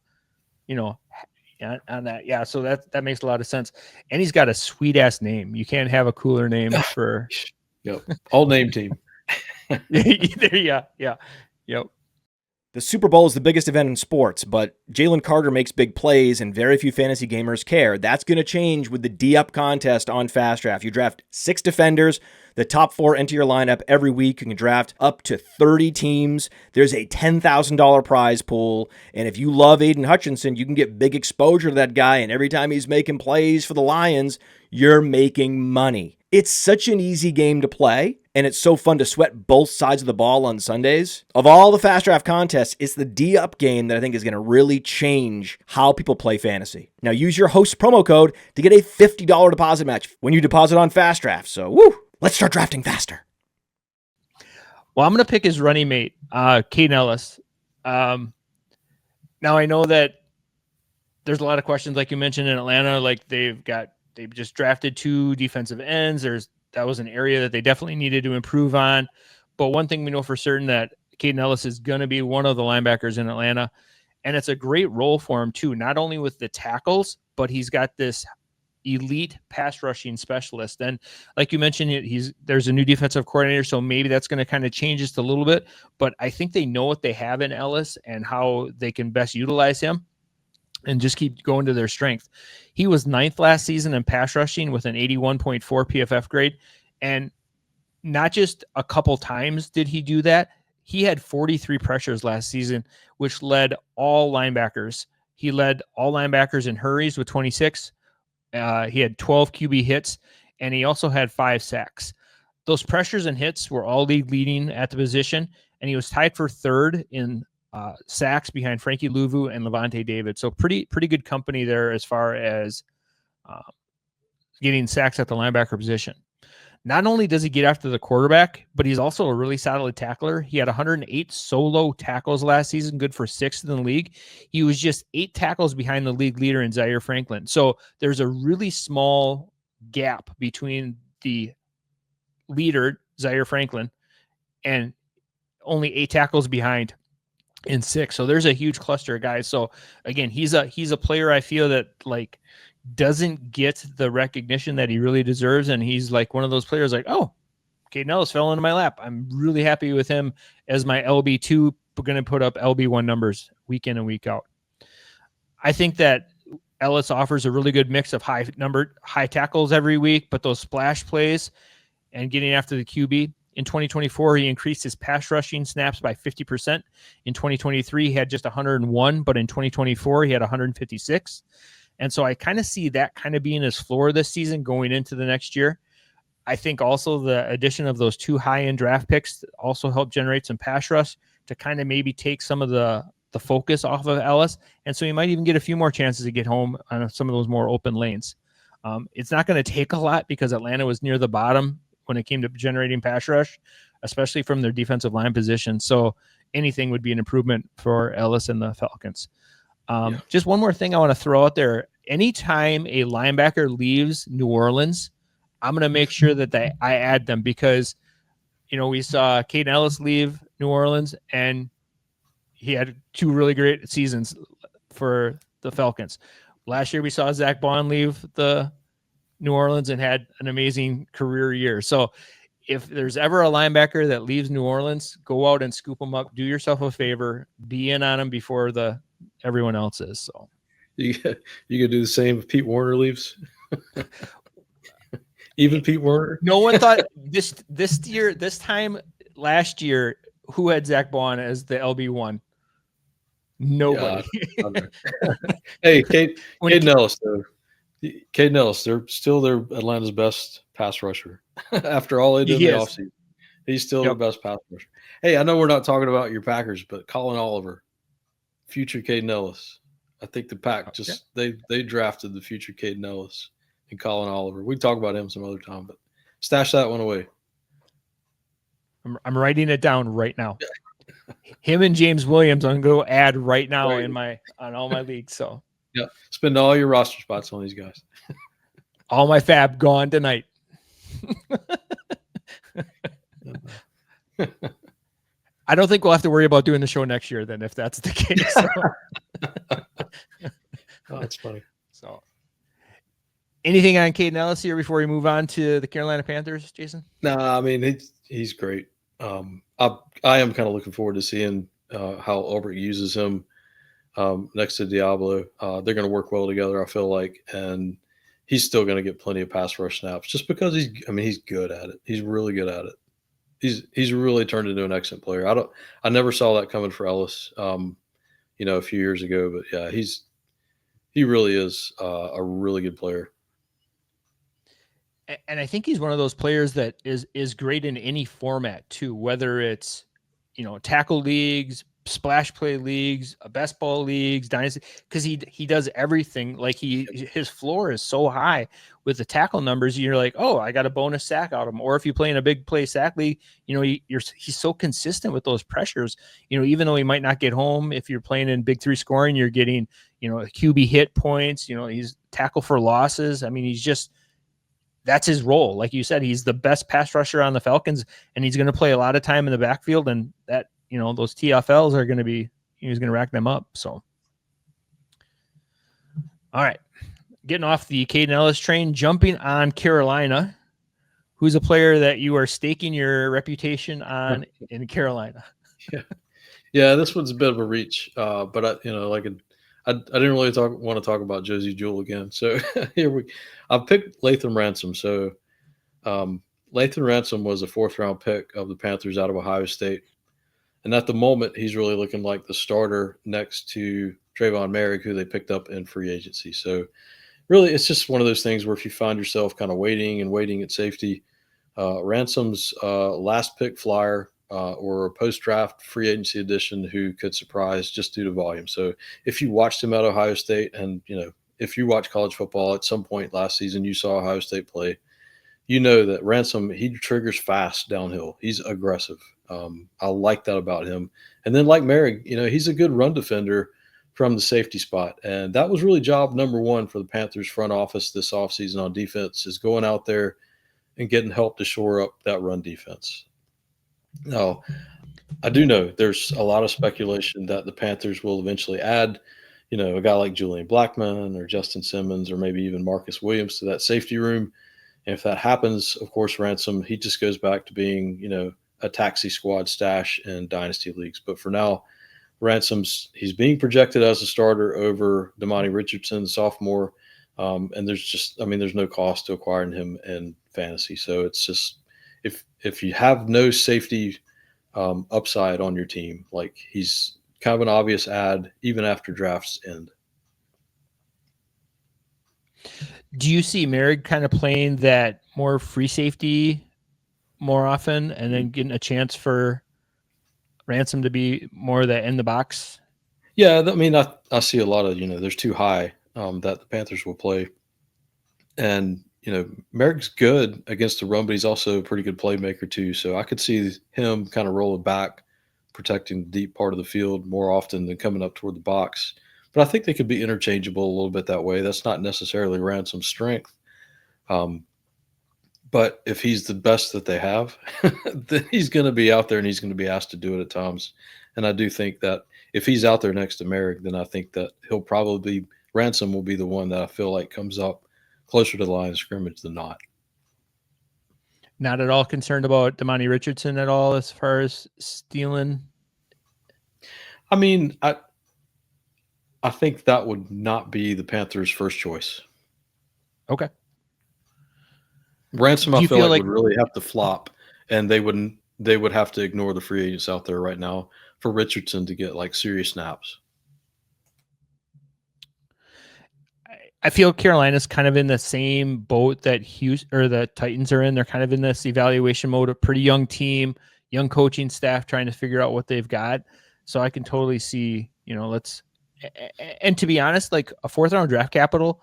on that. Yeah, so that makes a lot of sense. And he's got a sweet ass name. You can't have a cooler name for Yep. All name team. Yeah. Yep. The Super Bowl is the biggest event in sports, but Jalen Carter makes big plays and very few fantasy gamers care. That's going to change with the D-Up contest on FastDraft. You draft 6 defenders. The top 4 enter your lineup every week. You can draft up to 30 teams. There's a $10,000 prize pool. And if you love Aiden Hutchinson, you can get big exposure to that guy. And every time he's making plays for the Lions, you're making money. It's such an easy game to play, and it's so fun to sweat both sides of the ball on Sundays. Of all the Fast Draft contests, it's the D-Up game that I think is going to really change how people play fantasy. Now, use your host promo code to get a $50 deposit match when you deposit on Fast Draft. So, let's start drafting faster. Well, I'm going to pick his running mate, Kaden Elliss. Now, I know that there's a lot of questions, like you mentioned, in Atlanta. Like they've just drafted 2 defensive ends. That was an area that they definitely needed to improve on. But one thing we know for certain, that Kaden Elliss is going to be one of the linebackers in Atlanta. And it's a great role for him too, not only with the tackles, but he's got this elite pass rushing specialist. And like you mentioned, there's a new defensive coordinator, so maybe that's going to kind of change just a little bit. But I think they know what they have in Elliss and how they can best utilize him and just keep going to their strength. He was 9th last season in pass rushing with an 81.4 PFF grade. And not just a couple times did he do that. He had 43 pressures last season, which led all linebackers. He led all linebackers in hurries with 26. He had 12 QB hits, and he also had 5 sacks. Those pressures and hits were all league leading at the position, and he was tied for 3rd in sacks behind Frankie Louvu and Levante David. So pretty good company there as far as getting sacks at the linebacker position. Not only does he get after the quarterback, but he's also a really solid tackler. He had 108 solo tackles last season, good for 6th in the league. He was just 8 tackles behind the league leader in Zaire Franklin. So there's a really small gap between the leader, Zaire Franklin, and only 8 tackles behind in 6. So there's a huge cluster of guys. So again, he's a player I feel that like doesn't get the recognition that he really deserves. And he's like one of those players like, oh, Kaden Elliss fell into my lap. I'm really happy with him as my LB2. We're going to put up LB1 numbers week in and week out. I think that Elliss offers a really good mix of high tackles every week, but those splash plays and getting after the QB. In 2024, he increased his pass rushing snaps by 50%. In 2023, he had just 101, but in 2024, he had 156. And so I kind of see that kind of being his floor this season going into the next year. I think also the addition of those 2 high-end draft picks also helped generate some pass rush to kind of maybe take some of the focus off of Elliss. And so he might even get a few more chances to get home on some of those more open lanes. It's not going to take a lot because Atlanta was near the bottom when it came to generating pass rush, especially from their defensive line position. So anything would be an improvement for Elliss and the Falcons. Just one more thing I want to throw out there. Anytime a linebacker leaves New Orleans, I'm going to make sure that I add them because, we saw Kaden Elliss leave New Orleans and he had 2 really great seasons for the Falcons. Last year we saw Zach Bond leave the New Orleans and had an amazing career year. So if there's ever a linebacker that leaves New Orleans, go out and scoop them up. Do yourself a favor. Be in on them before everyone else is. So you could do the same if Pete Warner leaves. Even Pete Warner. No one thought this time last year, who had Zach Bond as the LB1? Nobody. Yeah, hey, Kaden Elliss, though. Kaden Elliss, they're still Atlanta's best pass rusher. After all they did in the offseason, he's still their best pass rusher. Hey, I know we're not talking about your Packers, but Colin Oliver, future Kaden Elliss. I think the Pack they drafted the future Kaden Elliss and Colin Oliver. We can talk about him some other time, but stash that one away. I'm writing it down right now. Him and James Williams, I'm going to add right now Right. on all my leagues. So Yeah, spend all your roster spots on these guys. all my fab gone tonight. I don't think we'll have to worry about doing the show next year then, if that's the case. Oh, that's funny. So, anything on Kaden Elliss here before we move on to the Carolina Panthers, Jason? No, I mean he's great. I am kind of looking forward to seeing how Ulbrich uses him next to Deablo. They're going to work well together, I feel like, and he's still going to get plenty of pass rush snaps just because he's good at it. He's really good at it. He's really turned into an excellent player. I never saw that coming for Ellis, a few years ago, but yeah, he really is a really good player. And I think he's one of those players that is great in any format too, whether it's, tackle leagues, splash play leagues, best ball leagues, dynasty, because he does everything. Like his floor is so high with the tackle numbers. You're like, oh, I got a bonus sack out of him. Or if you play in a big play sack league, he's so consistent with those pressures. Even though he might not get home, if you're playing in big three scoring, you're getting QB hit points. He's tackle for losses. I mean, that's his role. Like you said, he's the best pass rusher on the Falcons, and he's going to play a lot of time in the backfield, and that, those TFLs are going to be, he's going to rack them up. So, all right, getting off the Kaden Elliss train, jumping on Carolina, who's a player that you are staking your reputation on in Carolina. Yeah, this one's a bit of a reach, but I didn't really want to talk about Josie Jewell again. So I picked Lathan Ransom. So Lathan Ransom was a 4th-round pick of the Panthers out of Ohio State. And at the moment, he's really looking like the starter next to Trayvon Merrick, who they picked up in free agency. So really, it's just one of those things where if you find yourself kind of waiting at safety, Ransom's last pick flyer or a post-draft free agency addition who could surprise just due to volume. So if you watched him at Ohio State and, if you watch college football at some point last season, you saw Ohio State play, that Ransom, he triggers fast downhill. He's aggressive. I like that about him. And then like Merrick, he's a good run defender from the safety spot. And that was really job number one for the Panthers front office this offseason on defense, is going out there and getting help to shore up that run defense. Now, I do know there's a lot of speculation that the Panthers will eventually add, a guy like Julian Blackmon or Justin Simmons or maybe even Marcus Williams to that safety room. And if that happens, of course, Ransom, he just goes back to being, a taxi squad stash in dynasty leagues. But for now, he's being projected as a starter over Damani Richardson, the sophomore. And there's no cost to acquiring him in fantasy. So it's just, if you have no safety upside on your team, like, he's kind of an obvious ad even after drafts end. Do you see Merrick kind of playing that more free safety more often and then getting a chance for Ransom to be more that in the box? Yeah, I mean, I see a lot of, there's too high that the Panthers will play. And, Merrick's good against the run, but he's also a pretty good playmaker too. So I could see him kind of rolling back, protecting the deep part of the field more often than coming up toward the box. But I think they could be interchangeable a little bit that way. That's not necessarily Ransom's strength. But if he's the best that they have, then he's going to be out there and he's going to be asked to do it at times. And I do think that if he's out there next to Merrick, then I think that Ransom will be the one that I feel like comes up closer to the line of scrimmage than not. Not at all concerned about Damani Richardson at all as far as stealing? I mean, I think that would not be the Panthers' first choice. Okay. Ransom, I feel like would really have to flop, and they would have to ignore the free agents out there right now for Richardson to get like serious snaps. I feel Carolina's kind of in the same boat that the Titans are in. They're kind of in this evaluation mode, a pretty young team, young coaching staff trying to figure out what they've got. So I can totally see, and to be honest, like a 4th-round draft capital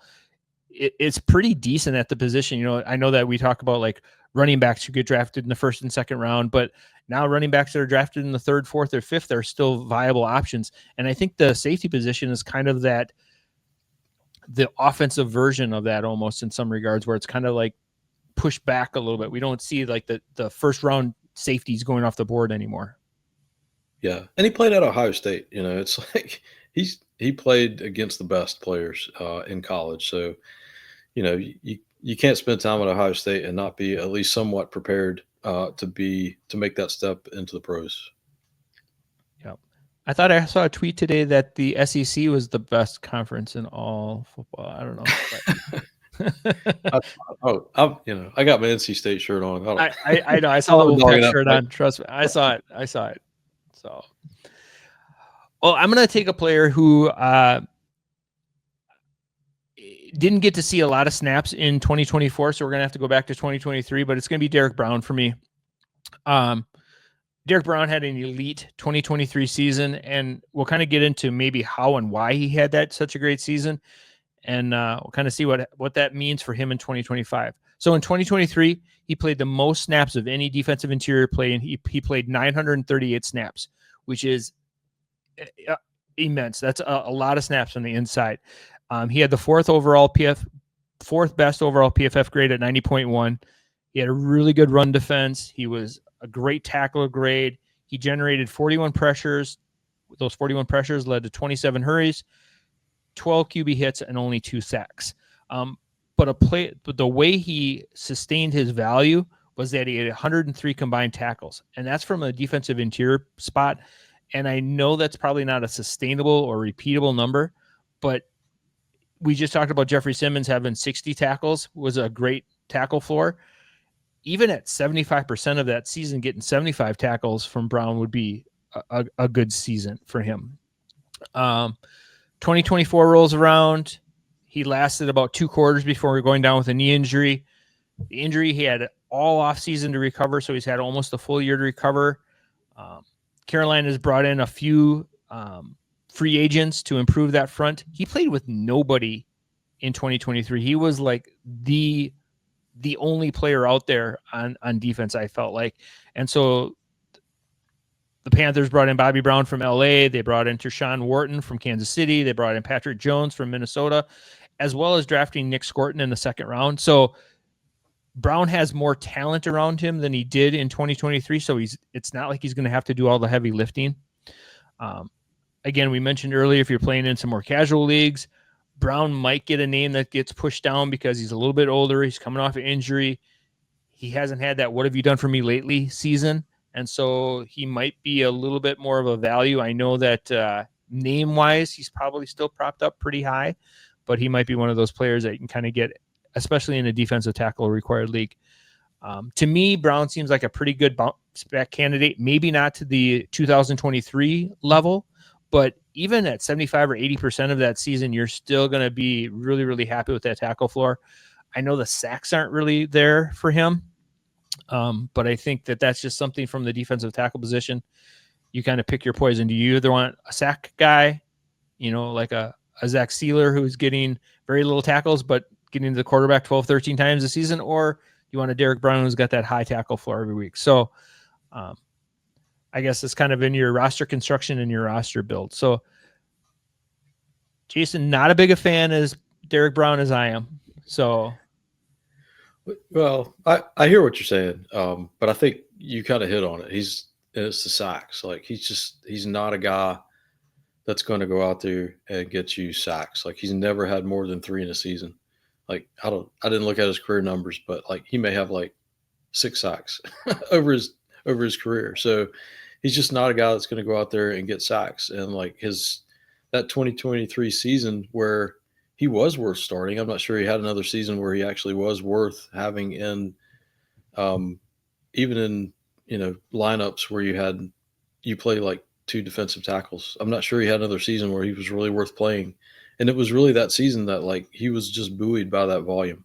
it's pretty decent at the position. I know that we talk about like running backs who get drafted in the first and second round, but now running backs that are drafted in the third, fourth, or fifth are still viable options. And I think the safety position is kind of the offensive version of that almost in some regards, where it's kind of like pushed back a little bit. We don't see like the first round safeties going off the board anymore. Yeah. And he played at Ohio State. It's like he played against the best players in college. So, you can't spend time at Ohio State and not be at least somewhat prepared to make that step into the pros. Yeah. I thought I saw a tweet today that the SEC was the best conference in all football. I don't know. I got my NC State shirt on. I know. I saw the Wolfpack shirt on. Trust me. I saw it. So, well, I'm going to take a player who didn't get to see a lot of snaps in 2024, so we're going to have to go back to 2023, but it's going to be Derrick Brown for me. Derrick Brown had an elite 2023 season, and we'll kind of get into maybe how and why he had such a great season, and we'll kind of see what that means for him in 2025. So in 2023, he played the most snaps of any defensive interior play, and he played 938 snaps, which is immense. That's a lot of snaps on the inside. He had the fourth best overall PFF grade at 90.1. He had a really good run defense. He was a great tackler grade. He generated 41 pressures. Those 41 pressures led to 27 hurries, 12 QB hits, and only 2 sacks. But the way he sustained his value was that he had 103 combined tackles, and that's from a defensive interior spot. And I know that's probably not a sustainable or repeatable number, but we just talked about Jeffery Simmons having 60 tackles was a great tackle floor. Even at 75% of that season, getting 75 tackles from Brown would be a good season for him. 2024 rolls around. He lasted about 2 quarters before going down with a knee injury. The injury, he had all offseason to recover, so he's had almost a full year to recover. Carolina has brought in a few free agents to improve that front. He played with nobody in 2023. He was like the only player out there on defense, I felt like. And so the Panthers brought in Bobby Brown from LA. They brought in Tershawn Wharton from Kansas City. They brought in Patrick Jones from Minnesota, as well as drafting Nick Scorton in the second round. So Brown has more talent around him than he did in 2023. So it's not like he's going to have to do all the heavy lifting. Again, we mentioned earlier, if you're playing in some more casual leagues, Brown might get a name that gets pushed down because he's a little bit older. He's coming off an injury. He hasn't had that "what have you done for me lately" season. And so he might be a little bit more of a value. I know that name-wise, he's probably still propped up pretty high, but he might be one of those players that you can kind of get, especially in a defensive tackle required league. To me, Brown seems like a pretty good bounce back candidate, maybe not to the 2023 level, but even at 75 or 80% of that season, you're still going to be really, really happy with that tackle floor. I know the sacks aren't really there for him, but I think that's just something from the defensive tackle position. You kind of pick your poison. Do you either want a sack guy, like a Zach Sealer who's getting very little tackles, but getting to the quarterback 12, 13 times a season, or you want a Derrick Brown who's got that high tackle floor every week? So I guess it's kind of in your roster construction and your roster build. So Jason, not a big a fan as Derrick Brown as I am. So, well, I hear what you're saying, but I think you kind of hit on it. It's the sacks. Like he's not a guy that's going to go out there and get you sacks. Like he's never had more than 3 in a season. Like I didn't look at his career numbers, but like he may have like 6 sacks over his career. So he's just not a guy that's going to go out there and get sacks. And like that 2023 season where he was worth starting, I'm not sure he had another season where he actually was worth having in, even in, lineups where you play like 2 defensive tackles. I'm not sure he had another season where he was really worth playing. And it was really that season that like he was just buoyed by that volume.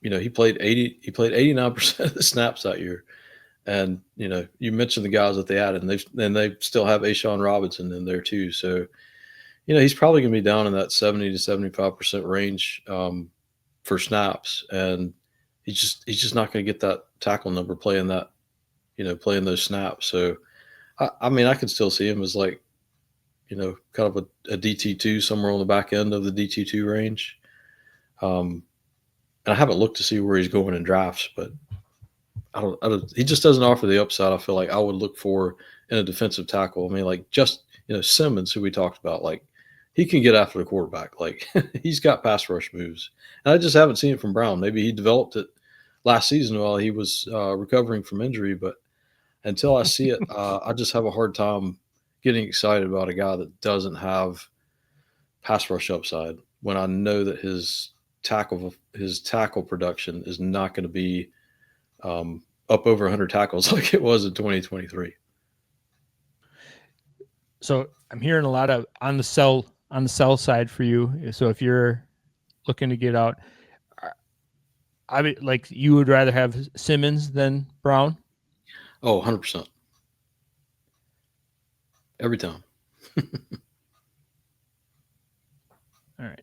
He played 89% of the snaps that year. And, you mentioned the guys that they added, and they still have Ashawn Robinson in there too. So, he's probably going to be down in that 70 to 75% range for snaps, and he's just not going to get that tackle number playing that, playing those snaps. So, I mean, I could still see him as like, kind of a DT2 somewhere on the back end of the DT2 range. And I haven't looked to see where he's going in drafts, but he just doesn't offer the upside I feel like I would look for in a defensive tackle. I mean, like just, Simmons, who we talked about, like he can get after the quarterback. Like he's got pass rush moves. And I just haven't seen it from Brown. Maybe he developed it last season while he was recovering from injury, but until I see it, I just have a hard time getting excited about a guy that doesn't have pass rush upside when I know that his tackle production is not going to be up over 100 tackles like it was in 2023. So I'm hearing a lot of on the sell side for you. So if you're looking to get out, I mean, like you would rather have Simmons than Brown? Oh, 100%. Every time. All right.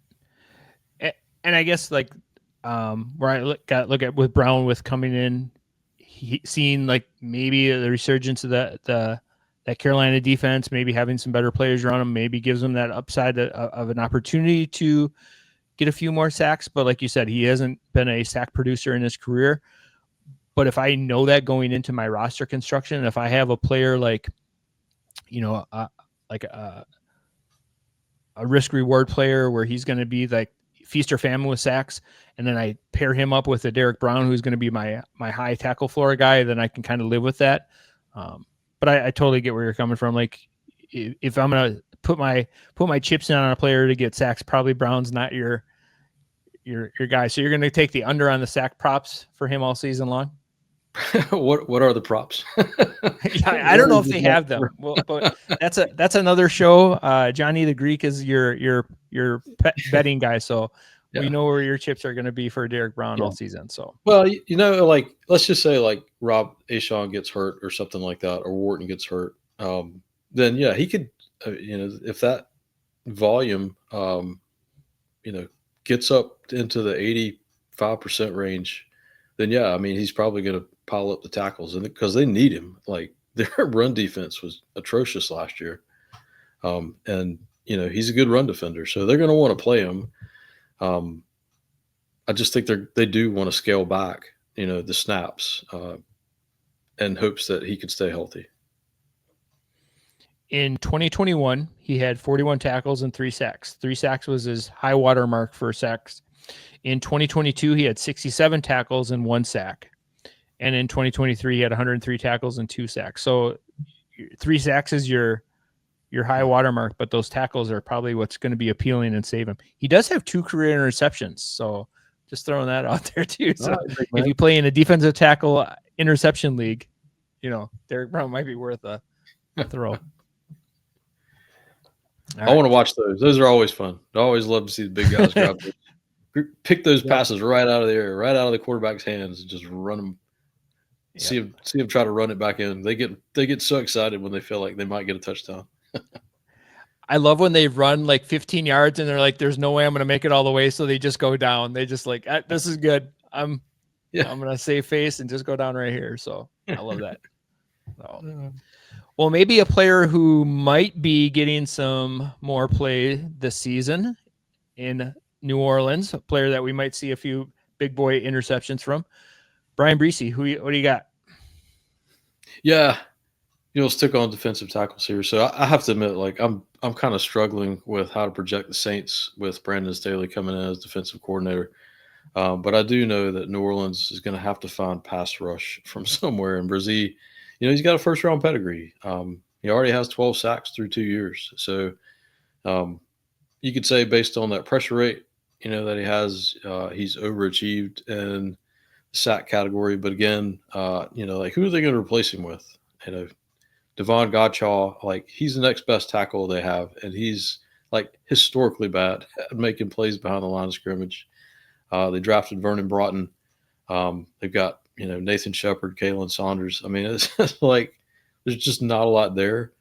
And I guess like where I look at with Brown with coming in, seeing like maybe the resurgence of that Carolina defense, maybe having some better players around him, maybe gives him that upside of an opportunity to get a few more sacks. But like you said, he hasn't been a sack producer in his career. But if I know that going into my roster construction, if I have a player like, like a risk reward player where he's going to be like feast or famine with sacks, and then I pair him up with a Derrick Brown, who's going to be my high tackle floor guy, then I can kind of live with that. But I totally get where you're coming from. Like if I'm going to put my chips in on a player to get sacks, probably Brown's not your guy. So you're going to take the under on the sack props for him all season long. What are the props? I don't know if they have them. Well, but that's another show. Johnny the Greek is your betting guy, so yeah. We know where your chips are going to be for Derrick Brown all season. So well, like let's just say like Rob Achane gets hurt or something like that, or Wharton gets hurt, then yeah, he could, if that volume, gets up into the 85% range, then yeah, I mean he's probably going to pile up the tackles, and because they need him. Like their run defense was atrocious last year, and he's a good run defender, so they're going to want to play him. I just think they do want to scale back, the snaps, in hopes that he can stay healthy. In 2021, he had 41 tackles and 3 sacks. 3 sacks was his high water mark for sacks. In 2022, he had 67 tackles and 1 sack. And in 2023, he had 103 tackles and 2 sacks. So 3 sacks is your high watermark, but those tackles are probably what's going to be appealing and save him. He does have 2 career interceptions, so just throwing that out there too. So if you play in a defensive tackle interception league, Derrick Brown might be worth a throw. I want to watch those. Those are always fun. I always love to see the big guys pick those passes right out of the air, right out of the quarterback's hands, and just run them. See him try to run it back in. They get so excited when they feel like they might get a touchdown. I love when they run like 15 yards and they're like, "There's no way I'm going to make it all the way," so they just go down. They just like, "This is good. I'm going to save face and just go down right here." So I love that. So, well, maybe a player who might be getting some more play this season in New Orleans, a player that we might see a few big boy interceptions from. Bryan Bresee, what do you got? Yeah, stick on defensive tackles here. So I have to admit, like I'm kind of struggling with how to project the Saints with Brandon Staley coming in as defensive coordinator. But I do know that New Orleans is going to have to find pass rush from somewhere. And Bresee, he's got a first-round pedigree. He already has 12 sacks through 2 years. So you could say based on that pressure rate, that he has, he's overachieved in the sack category. But again, like who are they going to replace him with? Devon Godchaux, like he's the next best tackle they have, and he's like historically bad at making plays behind the line of scrimmage. They drafted Vernon Broughton. They've got Nathan Shepard, Kalen Saunders. I mean, it's like there's just not a lot there.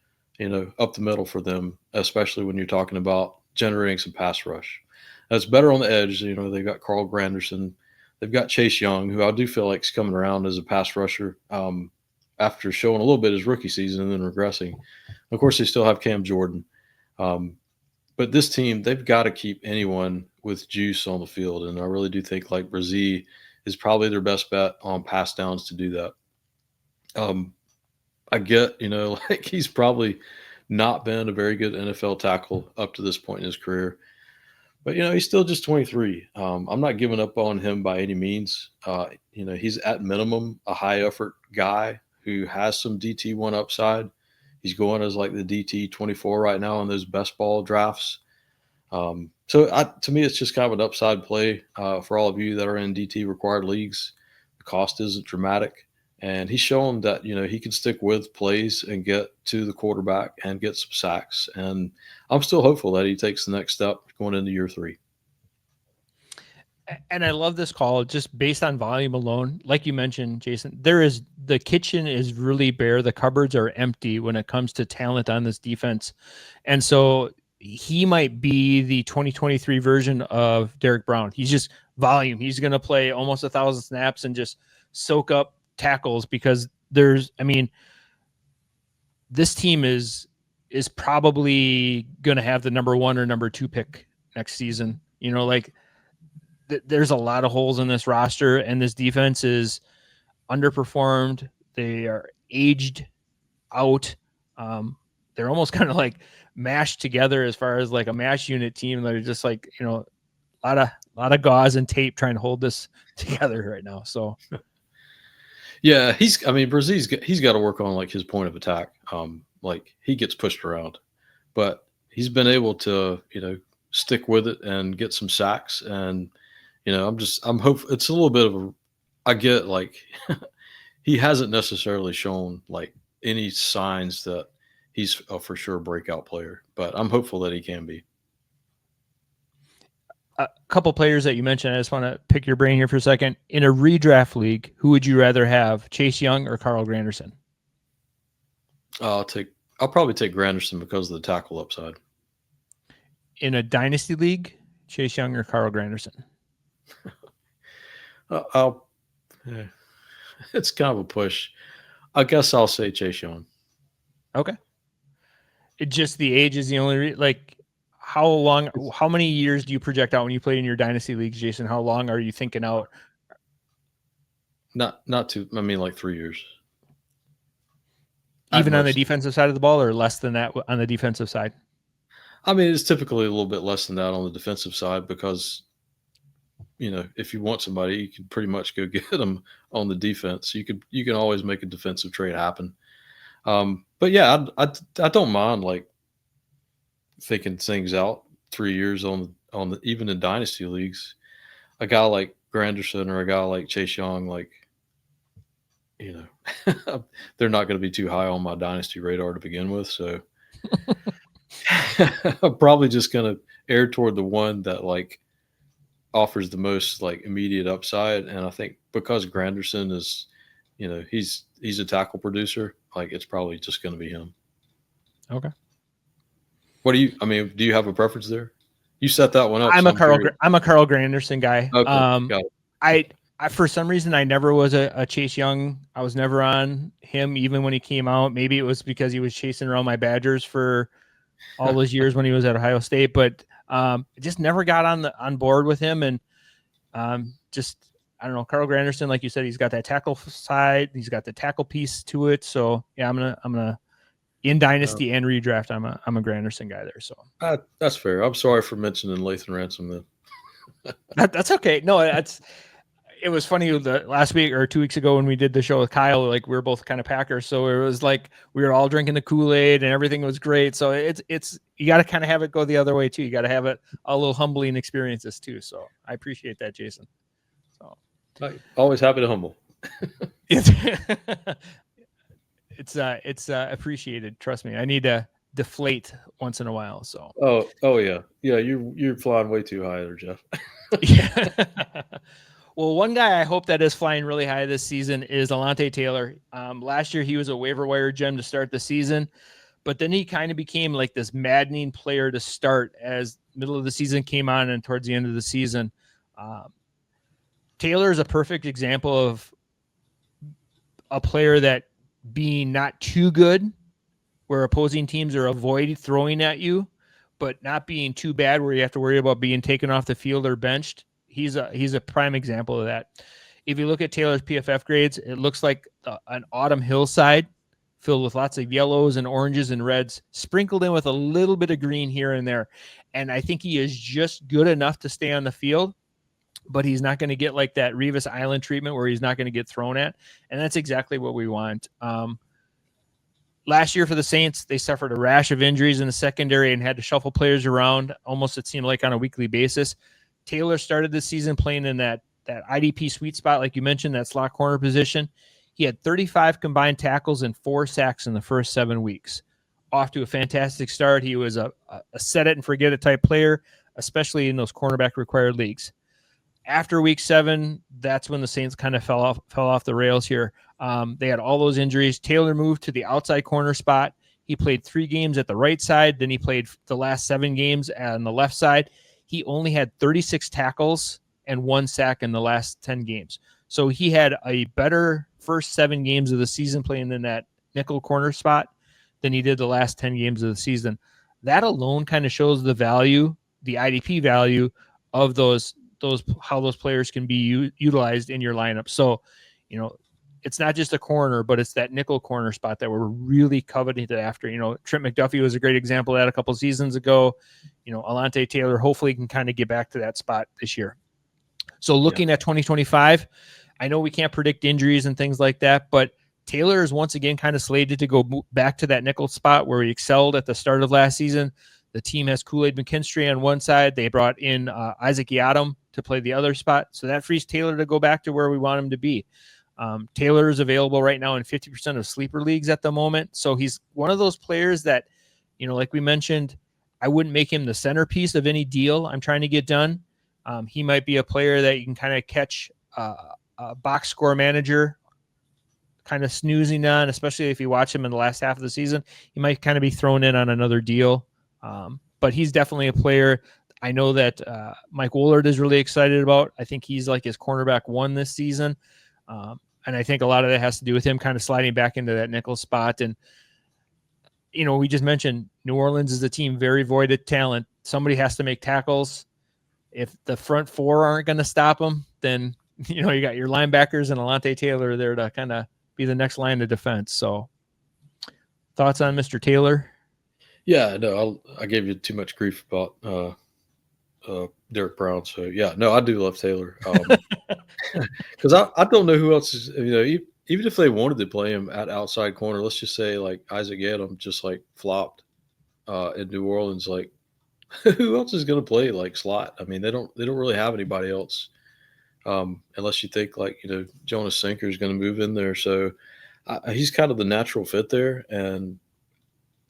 up the middle for them, especially when you're talking about generating some pass rush. That's better on the edge. They've got Carl Granderson. They've got Chase Young, who I do feel like is coming around as a pass rusher after showing a little bit his rookie season and then regressing. Of course, they still have Cam Jordan. But this team, they've got to keep anyone with juice on the field. And I really do think like Bresee is probably their best bet on pass downs to do that. I get, like he's probably not been a very good NFL tackle up to this point in his career. But, he's still just 23. I'm not giving up on him by any means. He's at minimum a high effort guy who has some DT1 upside. He's going as like the DT 24 right now in those best ball drafts. To me, it's just kind of an upside play for all of you that are in DT required leagues. The cost isn't dramatic. And he's shown that, he can stick with plays and get to the quarterback and get some sacks. And I'm still hopeful that he takes the next step going into year 3. And I love this call just based on volume alone. Like you mentioned, Jason, the kitchen is really bare. The cupboards are empty when it comes to talent on this defense. And so he might be the 2023 version of Derrick Brown. He's just volume. He's going to play almost 1,000 snaps and just soak up tackles because this team is probably going to have the number 1 or number 2 pick next season. There's a lot of holes in this roster, and this defense is underperformed. They are aged out. They're almost kind of like mashed together as far as like a mash unit team. They're just like, a lot of gauze and tape trying to hold this together right now. So yeah, Bresee's he's got to work on like his point of attack. Like he gets pushed around, but he's been able to, stick with it and get some sacks. And, I'm hopeful. It's a little bit of I get like he hasn't necessarily shown like any signs that he's a for sure breakout player, but I'm hopeful that he can be. A couple players that you mentioned, I just want to pick your brain here for a second. In a redraft league, who would you rather have, Chase Young or Carl Granderson? I'll probably take Granderson because of the tackle upside. In a dynasty league, Chase Young or Carl Granderson? It's kind of a push. I guess I'll say Chase Young. Okay. Just the age is the only how many years do you project out when you play in your dynasty leagues, Jason? How long are you thinking out? Not too. Like 3 years. Even on the defensive side of the ball, or less than that on the defensive side? It's typically a little bit less than that on the defensive side because, if you want somebody, you can pretty much go get them on the defense. You can always make a defensive trade happen. But yeah, I don't mind like thinking things out 3 years on the even in dynasty leagues. A guy like Granderson or a guy like Chase Young, like they're not going to be too high on my dynasty radar to begin with. So I'm probably just going to err toward the one that like offers the most like immediate upside. And I think because Granderson is, he's a tackle producer, like it's probably just going to be him. Okay. What do you have a preference there? You set that one up. I'm a Carl Granderson guy. Okay. I for some reason I never was a Chase Young. I was never on him even when he came out. Maybe it was because he was chasing around my Badgers for all those years when he was at Ohio State, but just never got on board with him. And just I don't know, Carl Granderson, like you said, he's got that tackle side, he's got the tackle piece to it. So yeah, I'm gonna in dynasty and redraft, I'm a Granderson guy there. So that's fair. I'm sorry for mentioning Lathan Ransom then. That's okay. No, it was funny the last week or 2 weeks ago when we did the show with Kyle, like we were both kind of Packers. So it was like, we were all drinking the Kool-Aid and everything was great. So it's, you got to kind of have it go the other way too. You got to have it a little humbling experiences too. So I appreciate that, Jason. So always happy to humble. It's appreciated. Trust me. I need to deflate once in a while. So, Oh yeah. Yeah. You're flying way too high there, Jeff. Yeah. Well, one guy I hope that is flying really high this season is Alontae Taylor. Last year, he was a waiver wire gem to start the season, but then he kind of became like this maddening player to start as middle of the season came on and towards the end of the season. Taylor is a perfect example of a player that being not too good, where opposing teams are avoiding throwing at you, but not being too bad where you have to worry about being taken off the field or benched. He's a prime example of that. If you look at Taylor's PFF grades, it looks like an autumn hillside filled with lots of yellows and oranges and reds, sprinkled in with a little bit of green here and there. And I think he is just good enough to stay on the field, but he's not going to get like that Revis Island treatment where he's not going to get thrown at. And that's exactly what we want. Last year for the Saints, they suffered a rash of injuries in the secondary and had to shuffle players around almost, it seemed like, on a weekly basis. Taylor started this season playing in that IDP sweet spot, like you mentioned, that slot corner position. He had 35 combined tackles and 4 sacks in the first 7 weeks. Off to a fantastic start. He was a set it and forget it type player, especially in those cornerback required leagues. After week 7, that's when the Saints kind of fell off the rails here. They had all those injuries. Taylor moved to the outside corner spot. He played 3 games at the right side. Then he played the last 7 games on the left side. He only had 36 tackles and 1 sack in the last 10 games. So he had a better first 7 games of the season playing in that nickel corner spot than he did the last 10 games of the season. That alone kind of shows the value, the IDP value of those how those players can be utilized in your lineup. So, it's not just a corner, but it's that nickel corner spot that we're really coveted after. Trent McDuffie was a great example of that a couple seasons ago. Alontae Taylor hopefully can kind of get back to that spot this year. So looking at 2025, I know we can't predict injuries and things like that, but Taylor is once again kind of slated to go back to that nickel spot where he excelled at the start of last season. The team has Kool-Aid McKinstry on one side. They brought in Isaac Yiadom to play the other spot. So that frees Taylor to go back to where we want him to be. Taylor is available right now in 50% of sleeper leagues at the moment. So he's one of those players that, like we mentioned, I wouldn't make him the centerpiece of any deal I'm trying to get done. He might be a player that you can kind of catch a box score manager kind of snoozing on, especially if you watch him in the last half of the season. He might kind of be thrown in on another deal. But he's definitely a player I know that Mike Woolard is really excited about. I think he's like his cornerback 1 this season. And I think a lot of that has to do with him kind of sliding back into that nickel spot. And, we just mentioned New Orleans is a team very void of talent. Somebody has to make tackles. If the front 4 aren't going to stop them, then, you got your linebackers and Alontae Taylor there to kind of be the next line of defense. So thoughts on Mr. Taylor? Yeah, no, I gave you too much grief about Derrick Brown. So, yeah, no, I do love Taylor. Because I don't know who else is, even if they wanted to play him at outside corner, let's just say like Isaac Yiadom just like flopped in New Orleans, like who else is going to play like slot? I mean, they don't really have anybody else unless you think like, Jonas Sinker is going to move in there. So he's kind of the natural fit there. And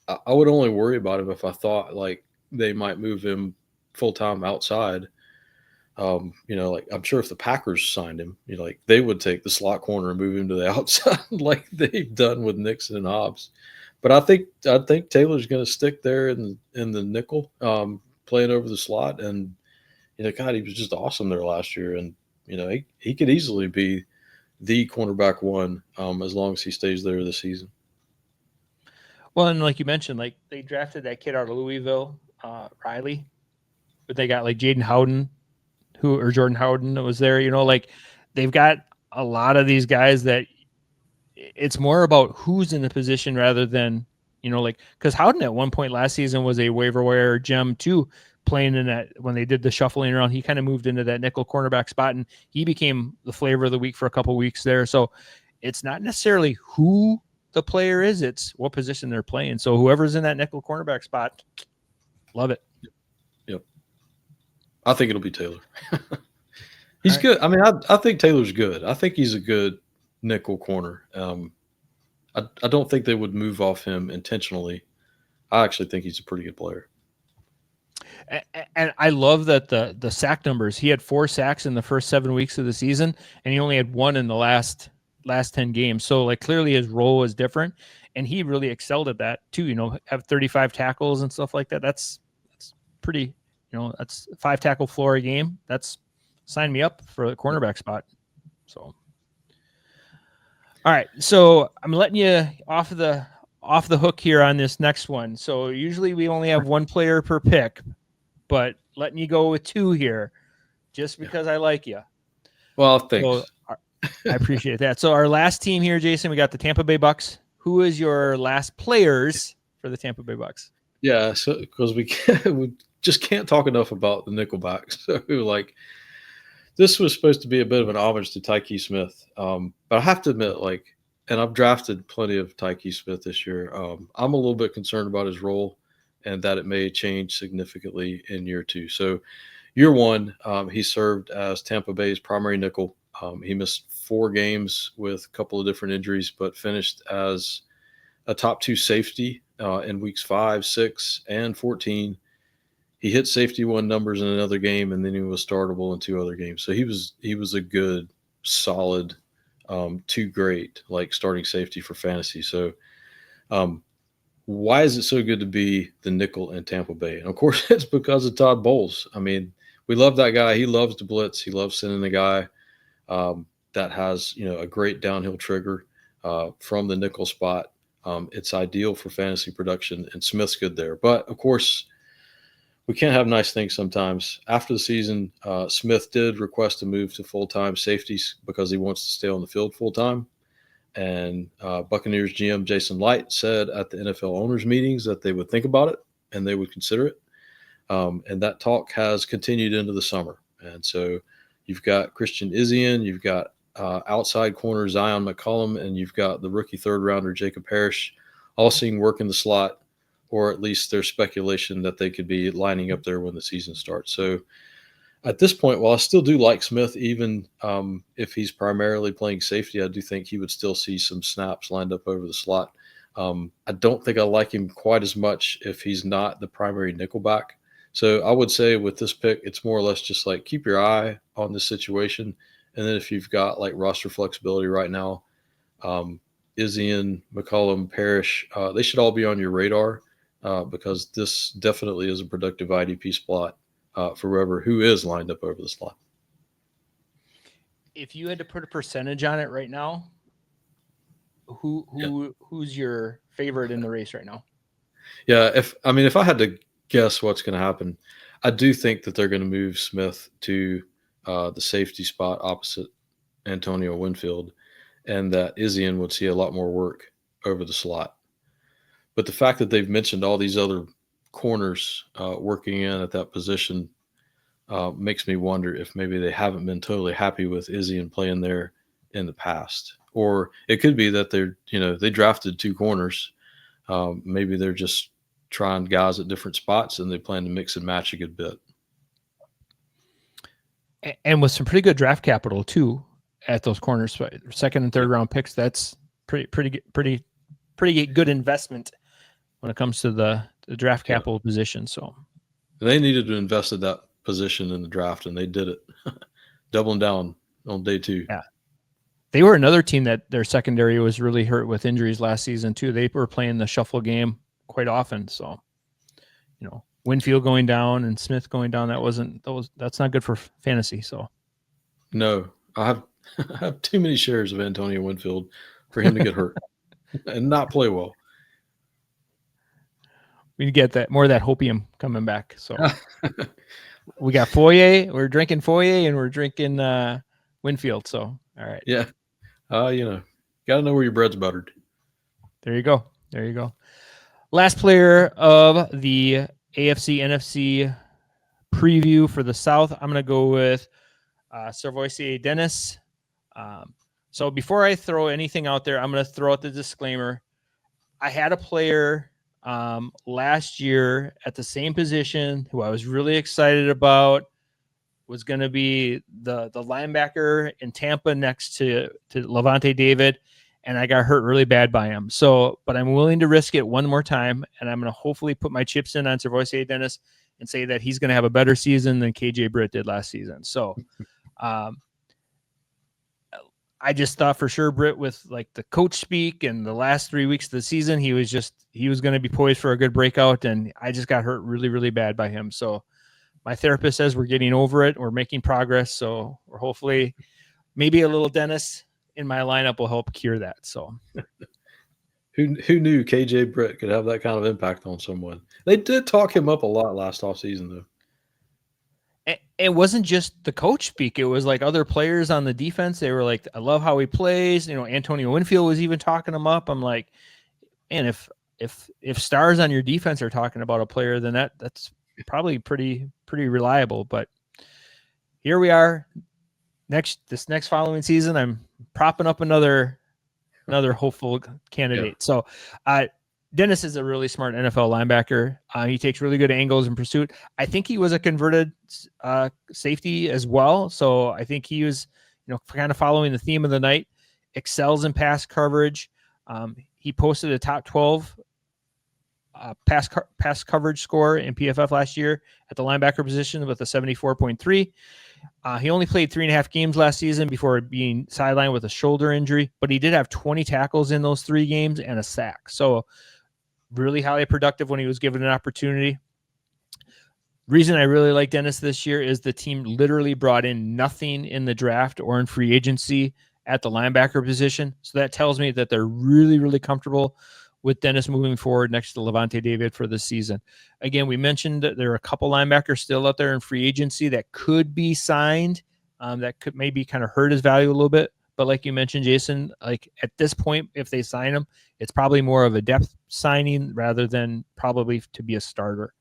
I would only worry about him if I thought like they might move him full-time outside. Like I'm sure if the Packers signed him, like they would take the slot corner and move him to the outside like they've done with Nixon and Hobbs. But I think Taylor's going to stick there in the nickel, playing over the slot. And, God, he was just awesome there last year. And, he could easily be the cornerback 1 as long as he stays there this season. Well, and like you mentioned, like they drafted that kid out of Louisville, Riley, but they got like Jordan Howden that was there, like they've got a lot of these guys that it's more about who's in the position rather than, because Howden at one point last season was a waiver wire gem too, playing in that when they did the shuffling around, he kind of moved into that nickel cornerback spot and he became the flavor of the week for a couple of weeks there. So it's not necessarily who the player is, it's what position they're playing. So whoever's in that nickel cornerback spot, love it. Yep. I think it'll be Taylor. He's good. I mean, I think Taylor's good. I think he's a good nickel corner. I don't think they would move off him intentionally. I actually think he's a pretty good player. And I love that the sack numbers. He had 4 sacks in the first 7 weeks of the season, and he only had 1 in the last 10 games. So like clearly his role is different. and he really excelled at that too. Have 35 tackles and stuff like that. That's pretty. That's 5 tackle floor a game. That's sign me up for the cornerback spot. So, all right. So I'm letting you off the hook here on this next one. So usually we only have 1 player per pick, but letting you go with 2 here, just because I like you. Well, thanks. So, I appreciate that. So our last team here, Jason, we got the Tampa Bay Bucks. Who is your last players for the Tampa Bay Bucks? Yeah, so because we just can't talk enough about the nickelbacks. So this was supposed to be a bit of an homage to Tykee Smith, but I have to admit, and I've drafted plenty of Tykee Smith this year. I'm a little bit concerned about his role and that it may change significantly in year 2. So year 1, he served as Tampa Bay's primary nickel. He missed 4 games with a couple of different injuries, but finished as a top 2 safety in weeks 5, 6, and 14. He hit safety 1 numbers in another game, and then he was startable in 2 other games. So he was a good, solid, to great starting safety for fantasy. So why is it so good to be the nickel in Tampa Bay? And of course, it's because of Todd Bowles. I mean, we love that guy. He loves to blitz. He loves sending the guy that has a great downhill trigger from the nickel spot. It's ideal for fantasy production, and Smith's good there. But of course, we can't have nice things sometimes. After the season, Smith did request a move to full-time safeties because he wants to stay on the field full-time. And Buccaneers GM Jason Light said at the NFL owners meetings that they would think about it and they would consider it. And that talk has continued into the summer. And so you've got Christian Izien, you've got outside corner Zion McCollum, and you've got the rookie 3rd rounder Jacob Parrish, all seeing work in the slot, or at least there's speculation that they could be lining up there when the season starts. So at this point, while I still do like Smith, even if he's primarily playing safety, I do think he would still see some snaps lined up over the slot. I don't think I like him quite as much if he's not the primary nickelback. So I would say with this pick, it's more or less just keep your eye on this situation. And then if you've got roster flexibility right now, Izien, McCollum, Parrish, they should all be on your radar because this definitely is a productive IDP spot for who is lined up over the slot. If you had to put a percentage on it right now, who's your favorite in the race right now? Yeah, if I had to guess what's going to happen, I do think that they're going to move Smith to the safety spot opposite Antonio Winfield, and that Izien would see a lot more work over the slot. But the fact that they've mentioned all these other corners working in at that position makes me wonder if maybe they haven't been totally happy with Izien playing there in the past. Or it could be that they drafted 2 corners. Maybe they're just trying guys at different spots and they plan to mix and match a good bit. And with some pretty good draft capital too at those corners, 2nd and 3rd round picks, that's pretty good investment when it comes to the draft capital position. So they needed to invest in that position in the draft, and they did it, doubling down on day 2. Yeah, they were another team that their secondary was really hurt with injuries last season too. They were playing the shuffle game quite often. So, Winfield going down and Smith going down, that's not good for fantasy. So, no, I have too many shares of Antonio Winfield for him to get hurt and not play well. We get that more of that hopium coming back. So we got Foye. We're drinking Foye and we're drinking Winfield. So all right. Yeah. Got to know where your bread's buttered. There you go. Last player of the AFC NFC preview for the South. I'm going to go with SirVocea Dennis. So before I throw anything out there, I'm going to throw out the disclaimer. I had a player last year at the same position who I was really excited about, was going to be the linebacker in Tampa next to Lavonte David, and I got hurt really bad by him. So, but I'm willing to risk it one more time, and I'm going to hopefully put my chips in on SirVocea Dennis and say that he's going to have a better season than KJ Britt did last season. So, I just thought for sure, Britt, with like the coach speak and the last 3 weeks of the season, he was going to be poised for a good breakout. And I just got hurt really, really bad by him. So my therapist says we're getting over it. We're making progress. So we're hopefully maybe a little Dennis in my lineup will help cure that. So who knew KJ Britt could have that kind of impact on someone? They did talk him up a lot last offseason, though. It wasn't just the coach speak. It was like other players on the defense. They were like, I love how he plays. You know, Antonio Winfield was even talking him up. I'm like, man, if stars on your defense are talking about a player, then that's probably pretty reliable. But here we are. This next following season, I'm propping up another hopeful candidate. Yeah. So Dennis is a really smart NFL linebacker. He takes really good angles in pursuit. I think he was a converted safety as well. So I think he was, kind of following the theme of the night, excels in pass coverage. He posted a top 12 pass coverage score in PFF last year at the linebacker position with a 74.3. He only played 3.5 games last season before being sidelined with a shoulder injury, but he did have 20 tackles in those 3 games and a sack. So really highly productive when he was given an opportunity. Reason I really like Dennis this year is the team literally brought in nothing in the draft or in free agency at the linebacker position. So that tells me that they're really, really comfortable with Dennis moving forward next to Lavonte David for this season. Again, we mentioned that there are a couple linebackers still out there in free agency that could be signed, that could maybe kind of hurt his value a little bit. But like you mentioned, Jason, like at this point, if they sign him, it's probably more of a depth signing rather than probably to be a starter.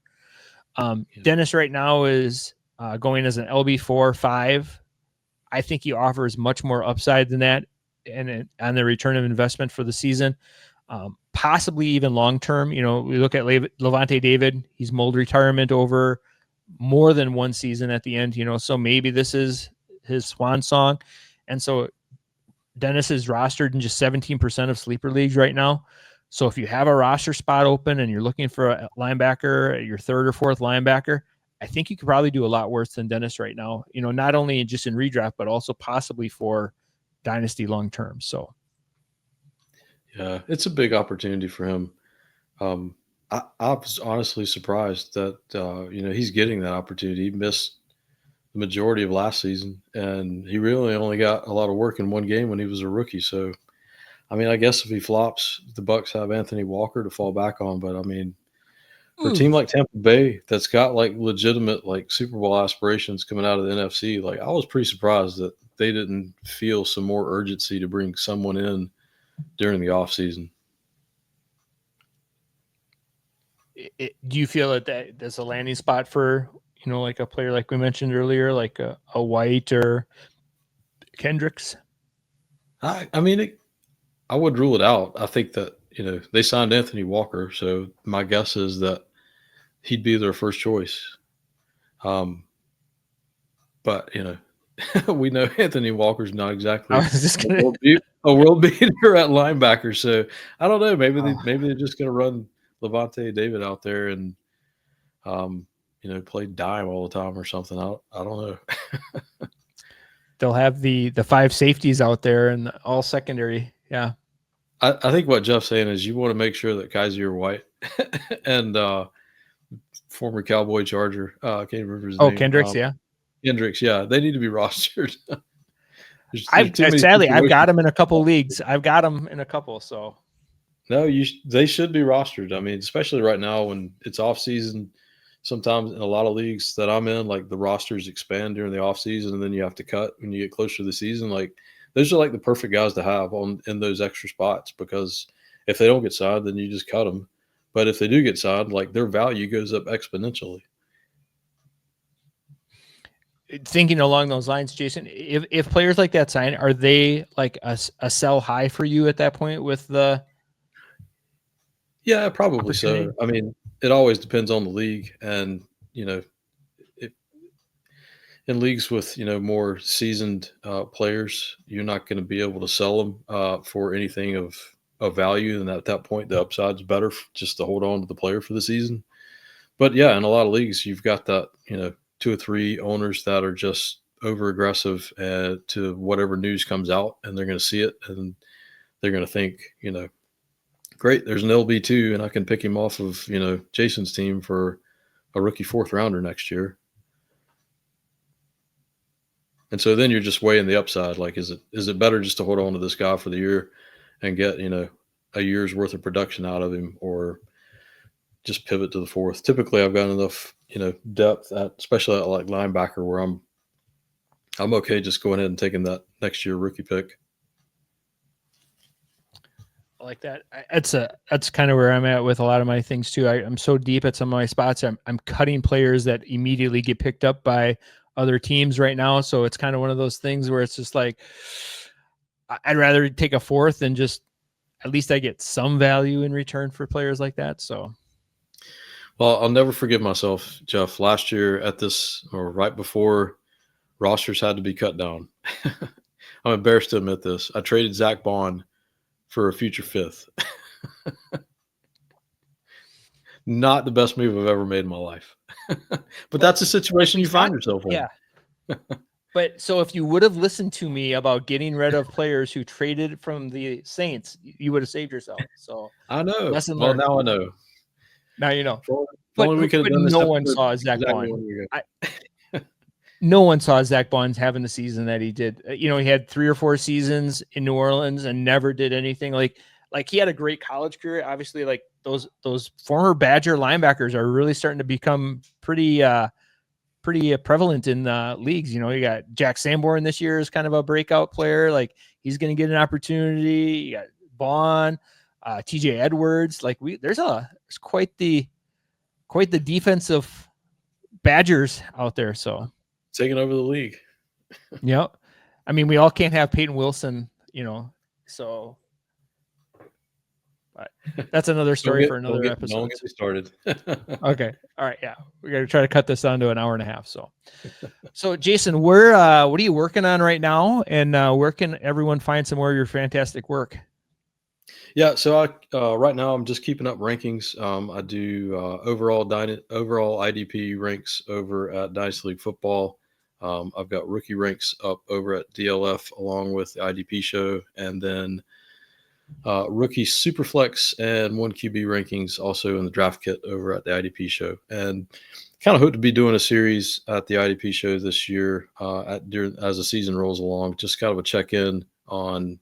Dennis right now is going as an LB4-5. I think he offers much more upside than that and on the return of investment for the season. Possibly even long-term. We look at Lavonte David, he's mulled retirement over more than one season at the end, so maybe this is his swan song. And so Dennis is rostered in just 17% of sleeper leagues right now. So if you have a roster spot open and you're looking for a linebacker, your third or fourth linebacker, I think you could probably do a lot worse than Dennis right now, not only just in redraft, but also possibly for dynasty long-term. So yeah, it's a big opportunity for him. I was honestly surprised that, he's getting that opportunity. He missed the majority of last season, and he really only got a lot of work in one game when he was a rookie. So, I mean, I guess if he flops, the Bucs have Anthony Walker to fall back on. But, I mean, for a team like Tampa Bay that's got, like, legitimate, like, Super Bowl aspirations coming out of the NFC, like, I was pretty surprised that they didn't feel some more urgency to bring someone in during the offseason. Do you feel that there's a landing spot for, like a player like we mentioned earlier, like a White or Kendricks? I mean, I would rule it out. I think that, they signed Anthony Walker, so my guess is that he'd be their first choice. But, we know Anthony Walker's not exactly a world beater at linebacker. So I don't know. Maybe they're just going to run Lavonte David out there and, play dime all the time or something. I don't know. They'll have the 5 safeties out there and all secondary. Yeah. I think what Jeff's saying is you want to make sure that Kaiser White and former Cowboy Charger, I can't remember his name. Kendricks, yeah. Kendricks, yeah. They need to be rostered. Sadly, I've got him in a couple leagues. So. No, they should be rostered. I mean, especially right now when it's off season. Sometimes in a lot of leagues that I'm in, like the rosters expand during the off season, and then you have to cut when you get closer to the season. Like those are like the perfect guys to have in those extra spots, because if they don't get signed, then you just cut them. But if they do get signed, like their value goes up exponentially. Thinking along those lines, Jason, if players like that sign, are they like a sell high for you at that point with the? Yeah, probably so. I mean, it always depends on the league, and in leagues with more seasoned players, you're not going to be able to sell them for anything of value, and at that point, the upside's better just to hold on to the player for the season. But yeah, in a lot of leagues, you've got that 2 or 3 owners that are just over aggressive to whatever news comes out, and they're going to see it and they're going to think, great, there's an LB2 and I can pick him off of, Jason's team for a rookie 4th rounder next year. And so then you're just weighing the upside. Like, is it better just to hold on to this guy for the year and get, a year's worth of production out of him, or just pivot to the 4th? Typically I've got enough, depth especially at like linebacker, where I'm okay just going ahead and taking that next year rookie pick. I like that. That's kind of where I'm at with a lot of my things too. I'm so deep at some of my spots. I'm cutting players that immediately get picked up by other teams right now. So it's kind of one of those things where it's just like, I'd rather take a 4th and just, at least I get some value in return for players like that. So, well, I'll never forgive myself, Jeff. Last year at this, or right before rosters had to be cut down, I'm embarrassed to admit this, I traded Zach Bond for a future 5th. Not the best move I've ever made in my life. But that's a situation you find yourself in. Yeah. But so if you would have listened to me about getting rid of players who traded from the Saints, you would have saved yourself. So I know. Lesson well, learned. now I know. Now you know. But no one saw Zach Bond. No one saw Zach Bond having the season that he did. He had 3 or 4 seasons in New Orleans and never did anything. Like he had a great college career. Obviously, like those former Badger linebackers are really starting to become pretty prevalent in leagues. You got Jack Sanborn this year is kind of a breakout player. Like, he's going to get an opportunity. You got Bond, TJ Edwards. Like, there's quite the defensive Badgers out there. So taking over the league. Yeah. I mean, we all can't have Peyton Wilson, so but that's another story for another episode. Don't get me started. Okay. All right. Yeah. We got to try to cut this down to an hour and a half. So Jason, what are you working on right now? And where can everyone find some more of your fantastic work? Yeah. So right now I'm just keeping up rankings. I do overall IDP ranks over at Dynasty League Football. I've got rookie ranks up over at DLF along with the IDP show, and then rookie Superflex and 1QB rankings also in the draft kit over at the IDP show. And kind of hope to be doing a series at the IDP show this year as the season rolls along, just kind of a check-in on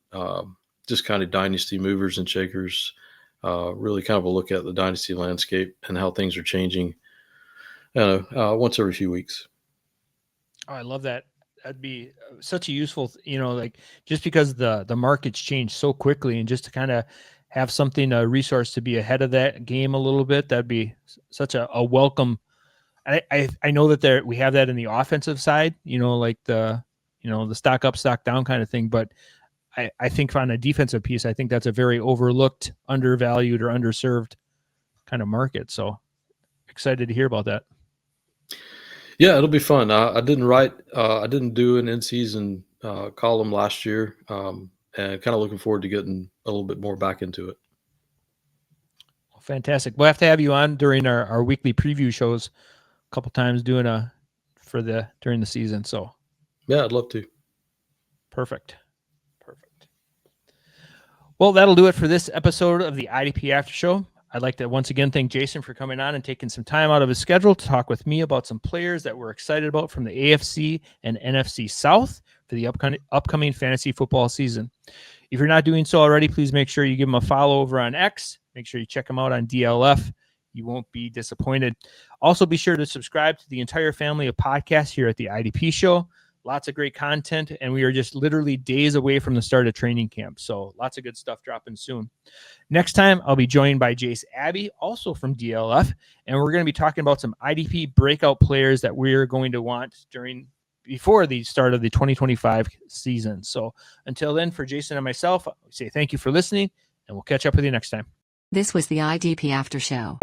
just kind of dynasty movers and shakers, really kind of a look at the dynasty landscape and how things are changing once every few weeks. Oh, I love that. That'd be such a useful, like, just because the markets change so quickly, and just to kind of have something, a resource to be ahead of that game a little bit, that'd be such a welcome. I know that we have that in the offensive side, like the stock up, stock down kind of thing. But I think on a defensive piece, I think that's a very overlooked, undervalued, or underserved kind of market. So excited to hear about that. Yeah, it'll be fun. I didn't do an in-season column last year, and kind of looking forward to getting a little bit more back into it. Well, fantastic. We'll have to have you on during our weekly preview shows a couple times during the season. So yeah, I'd love to. Perfect. Well, that'll do it for this episode of the IDP After Show. I'd like to once again thank Jason for coming on and taking some time out of his schedule to talk with me about some players that we're excited about from the AFC and NFC South for the upcoming fantasy football season. If you're not doing so already, please make sure you give him a follow over on X. Make sure you check him out on DLF. You won't be disappointed. Also, be sure to subscribe to the entire family of podcasts here at the IDP Show. Lots of great content, and we are just literally days away from the start of training camp. So lots of good stuff dropping soon. Next time, I'll be joined by Jace Abbey, also from DLF, and we're going to be talking about some IDP breakout players that we're going to want before the start of the 2025 season. So until then, for Jason and myself, I say thank you for listening, and we'll catch up with you next time. This was the IDP After Show.